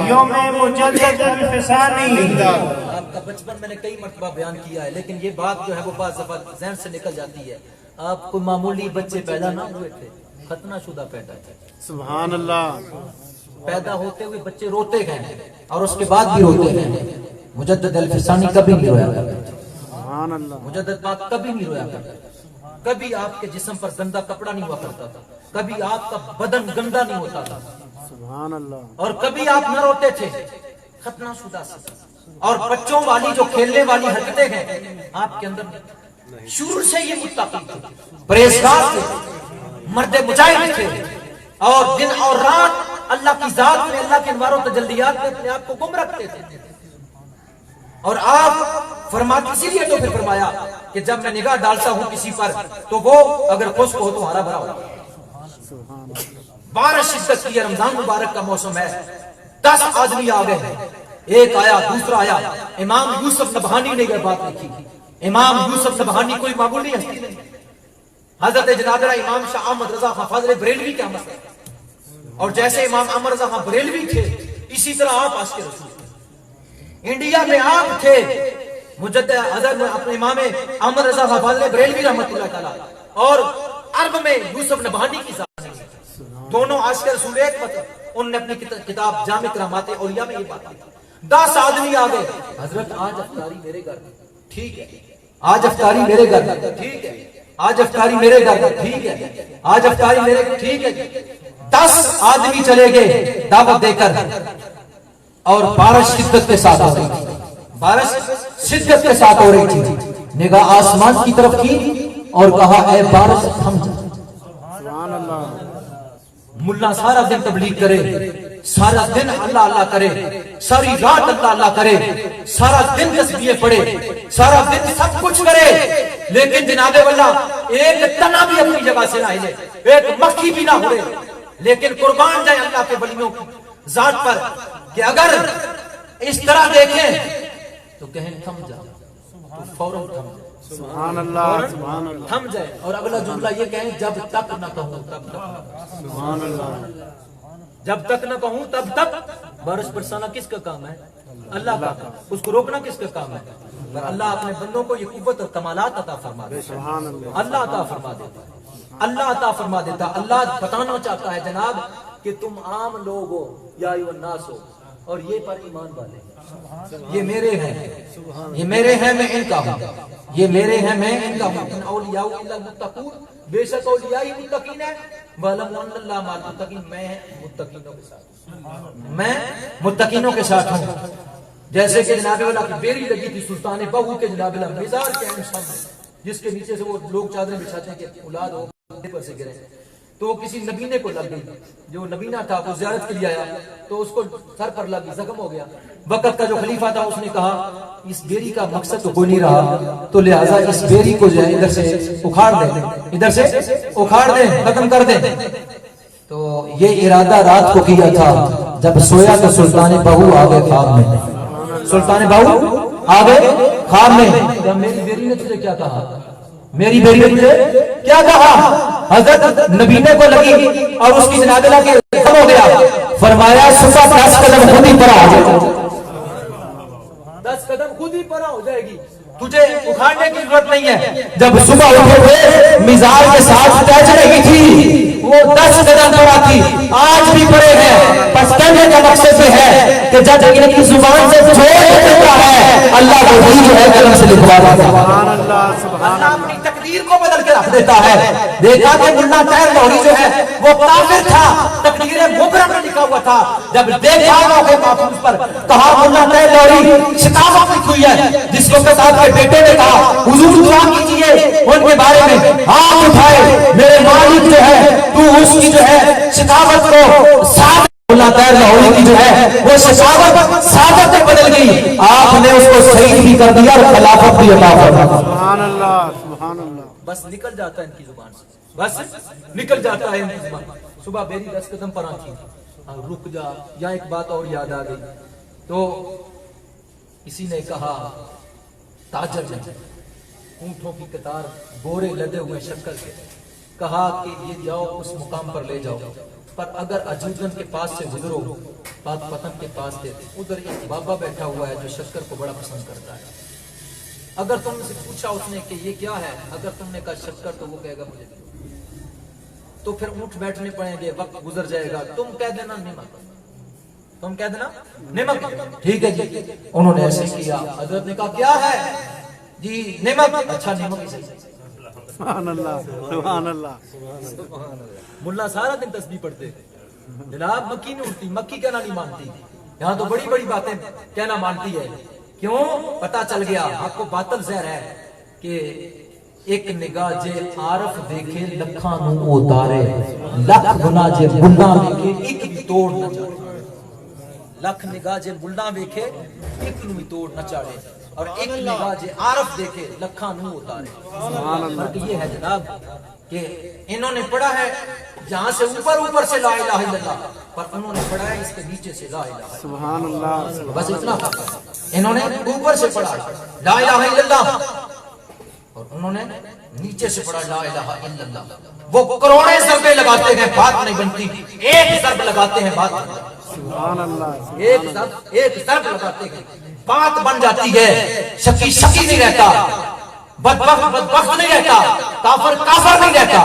یوم مجدد الفسانی. آپ کا بچپن میں نے کئی مرتبہ بیان کیا ہے لیکن یہ بات جو ہے وہ بعض دفعہ ذہن سے نکل جاتی ہے. آپ کو معمولی بچے پیدا نہ ہوئے تھے, ختنہ شدہ پیدا تھے. سبحان اللہ پیدا ہوتے ہوئے بچے روتے گئے اور اس کے بعد بھی روتے گئے. مجدد الفسانی کبھی نہیں رویا کرتے, سبحان اللہ مجدد پاک کبھی نہیں رویا کرتے. کبھی آپ کے جسم پر گندا کپڑا نہیں ہوا کرتا تھا, کبھی آپ کا بدن گندا نہیں ہوتا تھا سبحان اللہ اور کبھی آپ نہ روتے تھے. ختنہ شدہ سے اور بچوں والی جو کھیلنے والی حرکتیں ہیں آپ کے اندر شروع سے یہ متقی تھے, پرہیزگار تھے, مرد مجاہد تھے اور دن اور رات اللہ کی ذات میں اللہ کے انوار و تجلیات میں اپنے آپ کو گم رکھتے تھے. اور آپ فرماتے اسی لیے تو پھر فرمایا کہ جب میں نگاہ ڈالتا ہوں کسی پر تو وہ اگر خشک ہو تو ہرا بھرا ہو. بارش شدت کی, رمضان مبارک کا موسم ہے, 10 آدمی آ گئے, ایک آیا دوسرا آیا. امام یوسف نبہانی نے یہ بات لکھی. امام یوسف نبہانی کوئی معمولی ہستی نہیں, حضرت جناب امام شاہ احمد رضا خان فاضل بریلوی کا مسئلہ. اور جیسے امام احمد رضا خان بریلوی تھے اسی طرح آپ عاشق رسول انڈیا میں آپ تھے. مجدد حضرت اپنے امام احمد رضا خان فاضل بریلوی رحمۃ اللہ تعالی اور عرب میں یوسف نبہانی کی ذات, دونوں عاشق رسول ایک مطلب. انہوں نے اپنی کتاب جامع کرامات اولیاء میں یہ بات کی. 10 آدمی آ گئے, حضرت آج افطاری میرے گھر, ٹھیک ہے, آج افطاری میرے گھر, ٹھیک ہے, آج افطاری میرے گھر, ٹھیک ہے, آج افطاری میرے گھر, ٹھیک ہے. 10 آدمی چلے گئے دعوت دے کر اور بارش شدت کے ساتھ ہو رہی تھی, بارش شدت کے ساتھ ہو رہی تھی. نگاہ آسمان کی طرف کی اور کہا اے بارش تھم جا. سبحان اللہ ملا سارا دن تبلیغ کرے, سارا دن اللہ اللہ کرے, ساری رات اللہ اللہ کرے, سارا دن تسبیح پڑھے, سارا دن سب کچھ کرے, لیکن جناب والا ایک تنا بھی اپنی جگہ سے نہ ہلے, ایک مکھی بھی نہ اڑے. لیکن قربان جائے اللہ کے ولیوں کی ذات پر کہ اگر اس طرح دیکھیں تو کہیں تھم جا, تو فوراً تھم جائے. سبحان اللہ سبحان اللہ تھم جائے. اور اگلا جملہ یہ کہیں جب تک نہ کہوں تب تک, سبحان اللہ جب تک نہ کہوں تب تک. بارش برسانا کس کا کام ہے؟ اللہ کا. اس کو روکنا کس کا کام ہے؟ اللہ اپنے بندوں کو یہ قوت اور کمالات عطا فرما دیتا ہے. سبحان اللہ اللہ عطا فرما دیتا ہے, اللہ عطا فرما دیتا. اللہ بتانا چاہتا ہے جناب کہ تم عام لوگ ہو یا ایھا الناس ہو اور یہ پر ایمان والے, یہ میرے ہیں, یہ میرے ہیں, میں ان کا ہوں, یہ میرے ہیں, میں ان کا ہوں. ان اولیاء الا المتقون, بے شک اولیاء ہی متقین ہیں. وَعَلَمُوا أَنَّ اللَّهَ مَعَ الْمُتَّقِينَ, میں متقینوں کے ساتھ, میں متقینوں کے ساتھ ہوں. جیسے کہ جناب والا کی بیری لگی تھی سلطان بہو کے جناب والا مزار کے انسان جس کے نیچے سے وہ لوگ چادریں بچھاتے ہیں کہ اولاد ہو پر سے گرے, تو کسی نبینے کو لگ گئی. جو نبینا تھا وہ زیارت کے لیے آیا تو اس کو سر پر لگی, زخم ہو گیا. وقت کا جو خلیفہ تھا اس نے کہا اس بیری کا مقصد تو کوئی نہیں رہا, تو لہٰذا اس بیری کو جو ہے ادھر سے اکھاڑ دیں, ادھر سے اکھاڑ دیں, ختم کر دیں. تو یہ ارادہ رات کو کیا تھا. جب سویا تو سلطان بہو آ گئے خواب میں, سلطان بہو آ گئے خواب میں. میری بیری نے تجھے کیا کہا, میری بیری نے تجھے کیا کہا؟ حضرت نبینے کو لگی اور اس کی جناب اللہ کے ختم ہو گیا. فرمایا صبح 10 قدم خود ہی پر آ جائے, 10 قدم خود ہی پر ہو جائے گی, تجھے اکھاڑنے کی ضرورت نہیں ہے. جب صبح اٹھے تھے مزار کے ساتھ تیج رہی تھی, وہ 10 قدم پر آتی, آج بھی پڑے ہیں. پس کہنے کا مقصد یہ ہے کہ جب ان کی زبان سے چھوڑ دیتا ہے اللہ کو وہی جو ہے قلم سے لکھوا دیتا ہے. سبحان اللہ سبحان اللہ اپنی تقدیر کو بدل کے رکھ دیتا ہے. دیکھا کہ ملا طاہر لاہوری جو ہے وہ کافر تھا, تقدیر مبرم میں لکھا ہوا تھا. جب دیکھا موقع محفوظ پر کہا ملا طاہر لاہوری شتابت لکھی ہوئی ہے, جس کو صاحب کے بیٹے نے کہا حضور دعا کیجئے ان کے بارے میں, ہاتھ اٹھائے, میرے مالک جو ہے تو اس کی جو ہے شتابت کو ساتھ ملا طاہر لاہوری کی جو ہے وہ شجاعت سعادت میں بدل گئی، آپ نے اس کو شہید بھی کر دیا اور خلافت بھی عطا فرمائی۔ سبحان اللہ سبحان اللہ۔ بس نکل جاتا ہے ان کی زبان سے، بس نکل جاتا ہے ان کی زبان۔ صبح میری 10 قدم پر آتی رک جا، یا ایک بات اور یاد آ گئی، تو کسی نے کہا تاجر نے اونٹوں کی قطار بورے لدے ہوئے شکر کے، کہا کہ یہ جاؤ اس مقام پر لے جاؤ، پر اگر اجودن کے پاس سے گزرو، پاک پتن کے پاس سے، ادھر ایک بابا بیٹھا ہوا ہے جو شکر کو بڑا پسند کرتا ہے، اگر تم سے پوچھا اس نے کہ یہ کیا ہے، اگر تم نے کہا شکر، تو وہ کہے گا مجھے تو پھر اونٹ بیٹھنے پڑیں گے، وقت گزر جائے گا، تم کہہ دینا نمک، تم کہہ دینا نمک، ٹھیک ہے جی۔ انہوں نے ایسے کیا، حضرت نے کہا کیا ہے جی؟ نمک، اچھا نمک ہی صحیح۔ سبحان اللہ سبحان اللہ۔ ملا سارا دن تسبیح پڑھتے جناب، مکی نہیں اٹھتی، مکی کہنا نہیں مانتی، یہاں تو بڑی بڑی باتیں کہنا مانتی ہے، کیوں؟ پتا چل گیا آپ کو باطل زہر ہے کہ ایک نگاہ جے عارف دیکھے لکھاں نو اتارے، لکھ گناہ جے بلڈاں دیکھے ایک بھی توڑ نہ چاڑے، لکھ نگاہ جے بلڈاں دیکھے ایک بھی توڑ نہ چاڑے، اور ایک نگاہ جے عارف دیکھے لکھاں نو اتارے۔ فرق یہ ہے جناب کہ انہوں نے پڑھا ہے جہاں سے اوپر سے لا الہ الا اللہ، پر انہوں نے پڑھا ہے اس کے نیچے سے لا الہ الا اللہ۔ سبحان اللہ۔ بس اتنا فرق ہے، انہوں نے اوپر سے پڑھا لا الہ الا اللہ اور انہوں نے نیچے سے پڑھا لا الہ الا اللہ۔ وہ کروڑیں ضربے لگاتے ہیں بات نہیں بنتی، ایک ضرب لگاتے ہیں بات بن جاتی ہے۔ سبحان اللہ۔ ایک ضرب لگاتے ہیں بات بن جاتی ہے، شکی شکی نہیں رہتا، بدبخت نہیں رہتا، کافر نہیں رہتا۔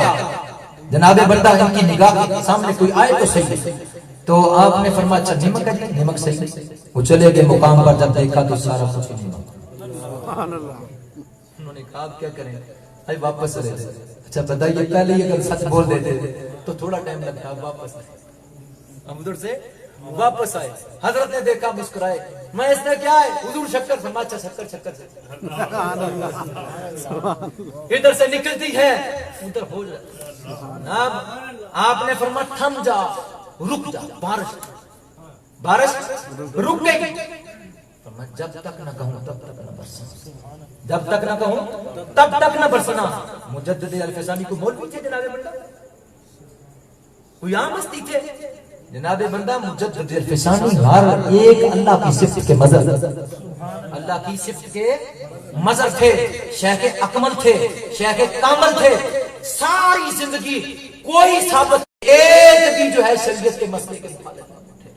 جناب بندہ ان کی نگاہ کے سامنے کوئی آئے تو صحیح، تو آپ نے فرمایا اچھا نمک ہے جی، نمک صحیح۔ وہ چلے گئے مقام پر، جب دیکھا تو سارا کچھ نمک۔ سبحان اللہ۔ انہوں نے کہا کیا کریں، ابھی واپس رہے تھے، اچھا بتائیے پہلے یہ اگر سچ بول دیتے تو تھوڑا ٹائم لگتا، واپس ہم ادھر سے واپس آئے، حضرت نے دیکھا مسکرائے، میں اس نے کیا ہے حضور شکر فرمایا اچھا شکر شکر سے ادھر سے نکلتی ہے ادھر ہو جائے۔ آپ نے فرمایا تھم جا، رک جا، بارش رک گئی، فرمایا جب تک نہ کہوں تب تک نہ برسنا، جب تک نہ کہوں تب تک نہ برسنا۔ مجدد الفسانی کو مولوی تھے جناب بندہ، کوئی عام ہستی تھے جناب بندہ؟ مجدد الفسانی ہر ایک اللہ کی صفت کے مظہر، اللہ کی صفت کے مظہر تھے، شیخ اکمل تھے، شیخ کامل تھے، ساری زندگی کوئی ثابت ایک بھی جو ہے شریعت کے مسئلے کے مخالف نہ تھے،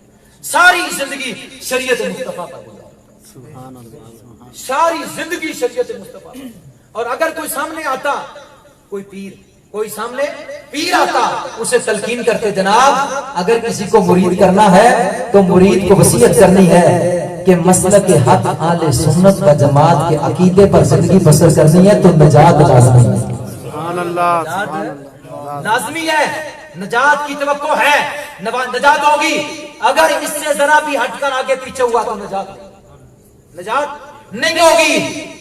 ساری زندگی شریعت مصطفیٰ پر گزاری، سبحان اللہ۔ ساری زندگی شریعت مصطفیٰ۔ اور اگر کوئی سامنے آتا، کوئی پیر، کوئی سامنے پیر آتا، اسے تلقین کرتے جناب اگر کسی کو مرید کرنا ہے تو مرید کو وصیت کرنی ہے کہ مسلک حق اہل سنت و جماعت کے عقیدے پر زندگی بسر کرنی ہے تو نجات لازمی ہے۔ سبحان اللہ سبحان اللہ۔ لازمی ہے، نجات کی توقع ہے، نجات ہوگی۔ اگر اس سے ذرا بھی ہٹ کر آگے پیچھے ہوا تو نجات نہیں ہوگی۔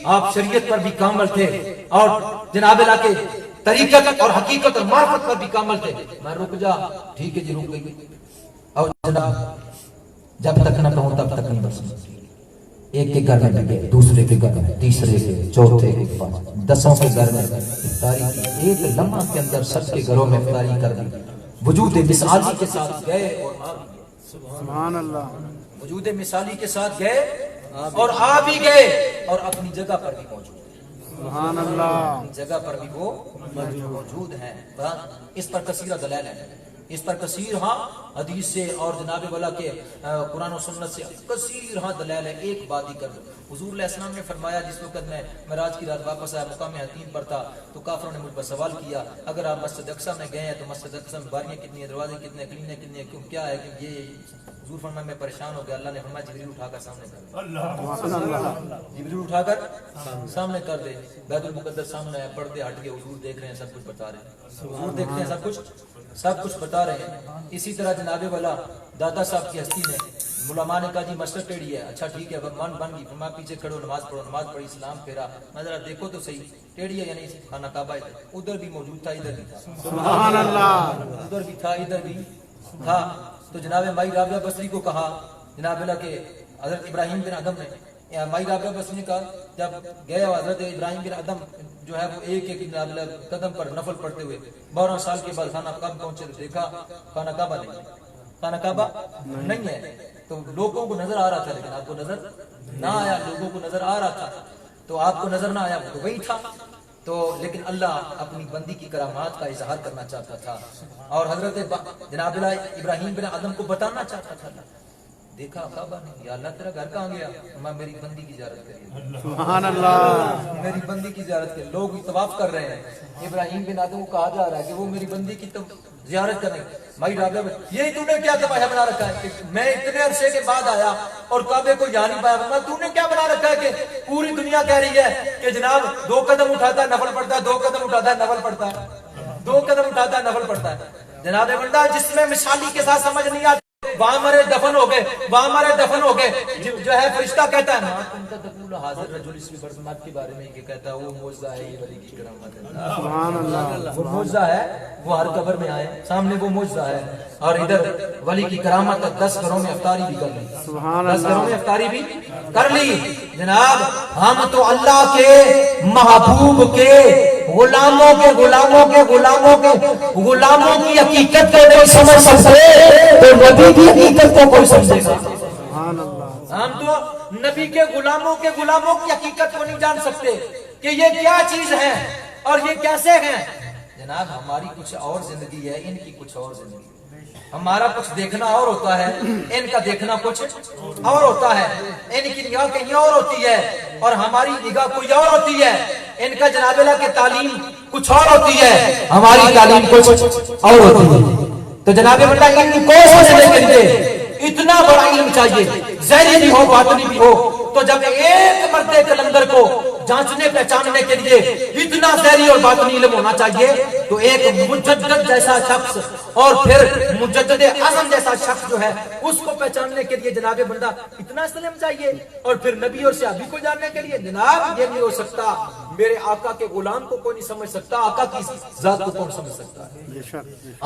آپ شریعت پر بھی کامل تھے اور جناب اللہ کے طریقت اور حقیقت اور معرفت پر بھی کامل تھے۔ میں رک جا، ٹھیک ہے جی رک گئی، اور جناب جب تک نہ کہوں تب تک نہیں برسنا۔ ایک کے گھر میں بھی گئے، دوسرے کے گھر میں، تیسرے کے، چوتھے کے، 10 کے گھر میں افطاری کی، ایک لمحہ کے اندر سب کے گھروں میں افطاری کر دی، وجود مثالی کے ساتھ گئے اور آ بھی گئے۔ سبحان اللہ۔ وجود مثالی کے ساتھ گئے اور آ بھی گئے اور اپنی جگہ پر بھی موجود ہیں، سبحان اللہ۔ جگہ پر بھی وہ موجود ہیں۔ اس پر کثیرہ دلائل ہیں، اس پر کثیر ہاں حدیث سے اور جناب والا کے قرآن و سنت سے کثیر ہاں دلائل ہے۔ ایک بات ہی کر دو، حضور علیہ السلام نے فرمایا جس وقت میں معراج کی رات واپس آیا، مقام حتیم پر تھا، تو کافروں نے مجھ پر سوال کیا اگر آپ مسجد اقصیٰ میں گئے ہیں تو مسجد اقصیٰ میں باریاں کتنی ہیں، دروازے کتنے ہیں، کلینے کتنی ہیں، کیوں کیا ہے کہ یہ حضور فرمایا میں پریشان ہو گیا، اللہ نے فرمایا جبریل اٹھا کر سامنے کر دے، جبریل اٹھا کر سامنے کر دے، بیت المقدس سامنے ہے، پردے ہٹ گئے، حضور دیکھ رہے ہیں، سب کچھ بتا رہے ہیں، حضور دیکھتے ہیں، سب کچھ بتا رہے ہیں۔ اسی طرح جناب والا دادا صاحب کی ہستی میں ملاما نے کہا جی مسجد ٹیڑھی ہے، اچھا ٹھیک ہے من بن گئی، فرمایا پیچھے کھڑو، نماز پڑھو، نماز پڑھی، اسلام پھیرا، میں ذرا دیکھو تو صحیح ٹیڑھی ہے یعنی خانہ کعبہ ہے، ادھر بھی موجود تھا، ادھر بھی تھا، سبحان اللہ۔ ادھر بھی تھا، ادھر بھی تھا، تو جناب مائی رابعہ بصری کو کہا جناب اللہ کے حضرت ابراہیم بن ادم نے، مائی رابعہ بصری نے کہا جب گئے حضرت ابراہیم بن ادم جو ہے وہ ایک ایک جناب اللہ قدم پر نفل پڑھتے ہوئے 12 سال کے بعد خانہ کعبہ پہنچے تو دیکھا خانہ کعبہ نہیں ہے، خانہ کعبہ نہیں ہے، تو لوگوں کو نظر آ رہا تھا لیکن آپ کو نظر نہ آیا، لوگوں کو نظر آ رہا تھا تو آپ کو نظر نہ آیا، وہ تو وہی تھا، تو لیکن اللہ اپنی بندی کی کرامات کا اظہار کرنا چاہتا تھا اور حضرت جناب اللہ ابراہیم بن آدم کو بتانا چاہتا تھا۔ دیکھا کعبہ نہیں، یا اللہ تیرا گھر کہاں گیا؟ میں میری بندی کی زیارت کری، سبحان اللہ، میری بندی کی زیارت کری، لوگ طواف کر رہے ہیں، ابراہیم بن آدم کو کہا جا رہا ہے کہ وہ میری بندی کی زیارت کرنے، بھائی رابعہ یہی تو نے کیا تماشا بنا رکھا ہے کہ میں اتنے عرصے کے بعد آیا اور کعبے کو جا نہیں پایا، تو نے کیا بنا رکھا ہے کہ پوری دنیا کہہ رہی ہے کہ جناب 2 قدم اٹھاتا ہے نفل پڑتا ہے، 2 قدم اٹھاتا ہے نفل پڑتا ہے، 2 قدم اٹھاتا ہے نفل پڑتا ہے۔ جناب بندہ جس میں مثالی کے ساتھ سمجھ نہیں آتی وہاں ہمارے دفن ہو گئے، وہاں ہمارے دفن ہو گئے، جو ہے فرشتہ کہتا ہے نا تم تقول حاضر رجل اس برسمات کے بارے میں یہ کہتا ہے وہ معجزہ ہے، یہ ولی کی کرامت ہے، سبحان اللہ، وہ معجزہ ہے، وہ ہر قبر میں آئے سامنے وہ معجزہ ہے، اور ادھر ولی کی کرامت 10 گھروں میں افطاری بھی کر لی، سبحان 10 گھروں میں اللہ، افطاری بھی کر لی۔ جناب ہم تو اللہ کے محبوب کے غلاموں کے غلاموں کے غلاموں کے غلاموں کی حقیقت کو نہیں سمجھ سکتے تو نبی کی حقیقت کو کوئی سمجھے گا؟ سبحان اللہ، ہم تو نبی کے غلاموں کی حقیقت کو نہیں جان سکتے کہ یہ کیا چیز ہے اور یہ کیسے ہیں۔ جناب ہماری کچھ اور زندگی ہے، ان کی کچھ اور زندگی ہے، ہمارا کچھ دیکھنا اور ہوتا ہے، ان کا دیکھنا کچھ اور ہوتا ہے، ان کی نگاہ کہیں اور ہوتی ہے اور ہماری نگاہ کوئی اور ہوتی ہے، ان کا جناب اللہ کی تعلیم کچھ اور ہوتی ہے، ہماری تعلیم کچھ اور ہوتی ہے۔ تو جناب بندہ ان کو سمجھنے کے لیے اتنا بڑا علم چاہیے، ظاہری بھی ہو باطنی بھی ہو، تو جب ایک مرد کلندر کو جانچنے پہچاننے کے لیے اتنا ظاہری اور باطنی علم ہونا چاہیے تو ایک مجدد جیسا شخص اور پھر مجدد اعظم جیسا شخص جو ہے اس کو پہچاننے کے لیے جناب بندہ اتنا علم چاہیے، اور پھر نبی اور صحابی کو جاننے کے لیے جناب یہ نہیں ہو سکتا، میرے آقا کے غلام کو کوئی نہیں سمجھ سکتا، آقا کی ذات کو کون سمجھ سکتا ہے؟ بے شک،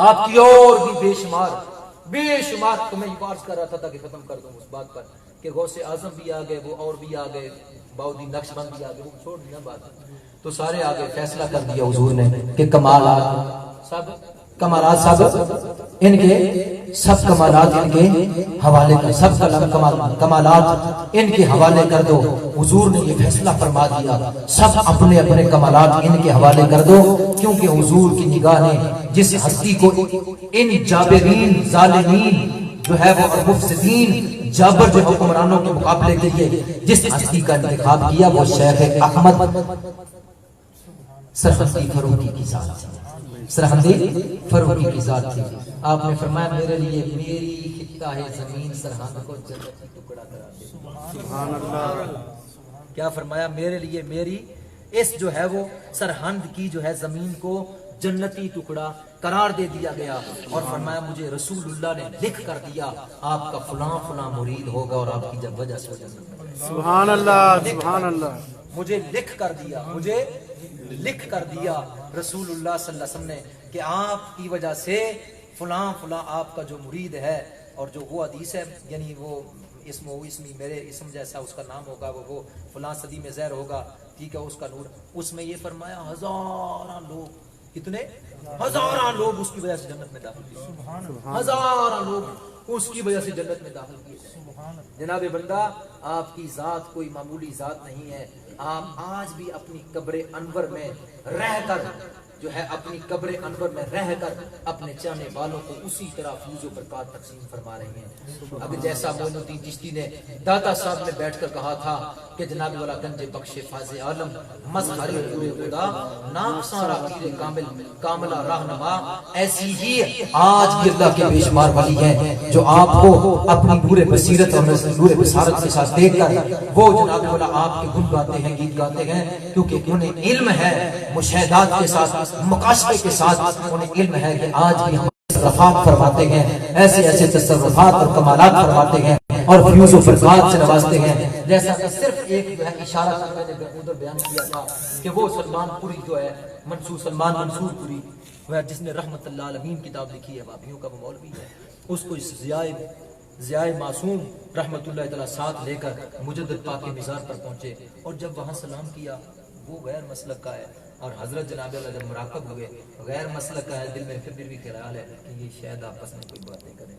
آپ کی اور بھی بے شمار تو میں یہ عرض کر رہا تھا تاکہ ختم کر دوں اس بات پر کہ غوث اعظم بھی آ گئے، وہ اور بھی آ گئے، باؤدی نقشبند بھی آ گئے، وہ چھوڑ دیا بات تو سارے آگے فیصلہ کر دیا حضور نے کہ کمالات سب ان کے سب کمالات ان کے حوالے کر، سب کمالات ان کے حوالے کر دو۔ حضور نے یہ فیصلہ فرما دیا سب اپنے اپنے کمالات ان کے حوالے کر دو، کیونکہ حضور کی نگاہ نے جس ہستی کو ان جابرین ظالمین جو ہے وہ مفسدین جابر جو حکمرانوں کے مقابلے کے لیے جس ہستی کا انتخاب کیا وہ شیخ احمد سرحدی فروغی کی ذات تھی، سرحدی فروغی کی ذات تھی۔ آپ نے فرمایا میرے لیے میری خطہ ہے زمین سرحد کو جنت کی ٹکڑا کرا دے، سبحان اللہ، کیا فرمایا میرے لیے میری اس جو ہے وہ سرحد کی جو ہے زمین کو جنتی ٹکڑا قرار دے دیا گیا، اور فرمایا مجھے رسول اللہ نے لکھ کر دیا آپ کا فلاں فلاں مرید ہوگا اور آپ کی جب وجہ سے جنت میں، سبحان اللہ، سبحان اللہ، مجھے لکھ کر دیا، مجھے لکھ کر دیا رسول اللہ صلی اللہ علیہ وسلم نے کہ آپ کی وجہ سے فلاں فلاں آپ کا جو مرید ہے، اور جو وہ حدیث ہے یعنی وہ اسمی میرے اسم جیسا اس کا نام ہوگا، وہ فلاں صدی میں زہر ہوگا، ٹھیک ہے، اس کا نور، اس میں یہ فرمایا ہزاراں لوگ، کتنے ہزاراں لوگ اس کی وجہ سے جنت میں داخل کیے، ہزاراں لوگ اس کی وجہ سے جنت میں داخل کیے۔ جناب بندہ آپ کی ذات کوئی معمولی ذات نہیں ہے، آپ آج بھی اپنی قبر انور میں رہ کر جو ہے اپنی قبر انور میں رہ کر اپنے چاہنے والوں کو اسی طرح فیض و برکات تقسیم فرما رہے ہیں۔ اب جیسا معین الدین چشتی نے داتا صاحب میں بیٹھ کر کہا تھا کہ جناب والا گنج بخش فاض عالم مظہر نور خدا ناقصاں راکیر کاملہ رہنما، ایسی ہی آج بھی اللہ کے بے شمار ولی ہیں جو آپ کو اپنی نور بصیرت اور نور بصارت کے ساتھ دیکھ کر وہ جناب والا آپ کے گن گاتے ہیں، گیت گاتے ہیں، کیونکہ انہیں علم ہے، مشاہدات کے ساتھ مقاشفے کے ساتھ انہیں علم ہے کہ آج بھی ہم تصرفات فرماتے ہیں، ایسے ایسے تصرفات اور کمالات فرماتے ہیں اور فیوز و برکات سے نوازتے ہیں، جیسا کہ صرف ایک جو ہے اشارہ میں نے ادھر بیان کیا تھا کہ وہ سلمان پوری جو ہے سلمان منصور پوری وہ جس نے رحمت اللہ عالمین کتاب لکھی ہے، وابیوں کا وہ مولوی ہے، اس کو اس ضیاء معصوم رحمت اللہ تعالیٰ ساتھ لے کر مجدد پاک کے مزار پر پہنچے، اور جب وہاں سلام کیا، وہ غیر مسلک کا ہے، اور حضرت جناب اللہ جب مراقب ہوئے غیر مسلک کا ہے، دل میں پھر بھی خیال ہے کہ یہ شاید آپس میں کوئی باتیں کریں،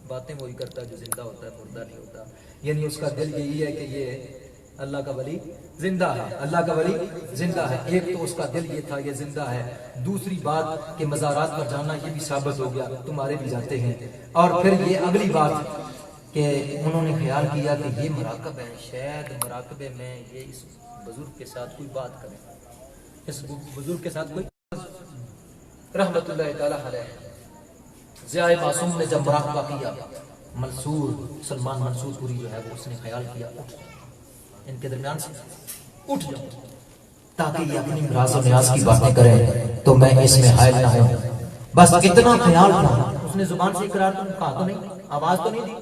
باتیں وہی کرتا ہے جو زندہ ہوتا ہے، مردہ نہیں ہوتا، یعنی اس کا دل یہی ہے کہ یہ اللہ کا ولی زندہ ہے، اللہ کا ولی زندہ ہے۔ ایک تو اس کا دل یہ تھا یہ زندہ ہے، دوسری بات کہ مزارات پر جانا یہ بھی ثابت ہو گیا تمہارے بھی جاتے ہیں، اور پھر یہ اگلی بات کہ انہوں نے خیال کیا کہ یہ مراقب ہے، شاید مراقبے میں یہ اس بزرگ کے ساتھ کوئی بات کرے، اس بزرگ کے ساتھ کوئی رحمت اللہ تعالیٰ علیہ ضیاء معصوم نے جب مراقبہ کیا، منصور سلمان منصور پوری جو ہے وہ اس نے خیال کیا اٹھ ان کے درمیان سے اٹھ جاؤ تاکہ یہ اپنی راز و نیاز کی باتیں کریں تو میں اس میں حائل نہ ہوں، بس اتنا خیال تھا۔ اس نے زبان سے اقرار تو کہا تو نہیں، آواز تو نہیں دی،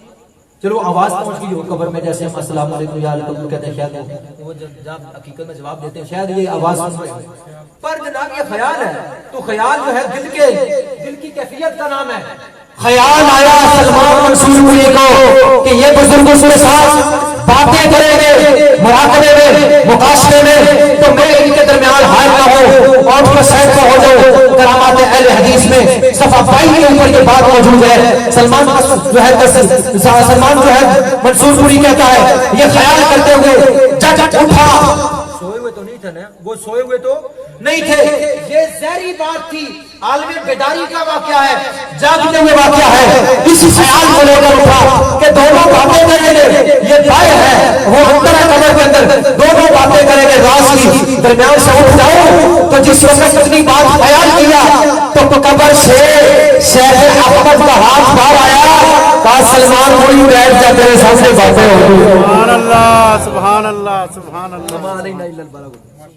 چلو آواز پہنچ گئی ہو قبر میں، جیسے ہم السلام علیکم یا علیکم کہتے ہیں، شاید وہ جب حقیقت میں جواب دیتے ہیں شاید یہ آواز سن رہے ہیں، پر جناب یہ خیال ہے، تو خیال جو ہے دل کی کیفیت کا نام ہے۔ خیال آیا سلمان منصور پوری کو کہ یہ بزرگ اس کے ساتھ باتیں کریں گے مراقبے میں مقاشرے میں، تو میں ان کے درمیان حائل نہ ہوں اور اس سائڈ پہ ہو جاؤں۔ کرامات اہل حدیث میں صفحہ 22 کے اوپر یہ بات موجود ہے۔ سلمان جو ہے منصور پوری کہتا ہے یہ خیال کرتے ہوئے جج اٹھا، سوئے ہوئے تو نہیں تھے نا، وہ سوئے ہوئے تو نہیں تھے، یہ ظاہری بات تھی، عالم بیداری کا واقعہ ہے، جاگتے ہوئے واقعہ ہے۔ اس خیال کو لے کر اٹھا کہ دونوں باتیں کریں گے، یہ بائیں ہے وہ اندر ہے قبر کے اندر، دونوں باتیں کریں گے راز کی، درمیان سے اٹھ جاؤ۔ تو جس وقت اتنی بات خیال کیا تو قبر سے شیخ احمد کا ہاتھ باہر آیا، کہا سلمان پوری بیٹھ جا تیرے سامنے باتیں ہوگی۔ سبحان اللہ سبحان اللہ سبحان اللہ۔ وما علینا الا البلاغ۔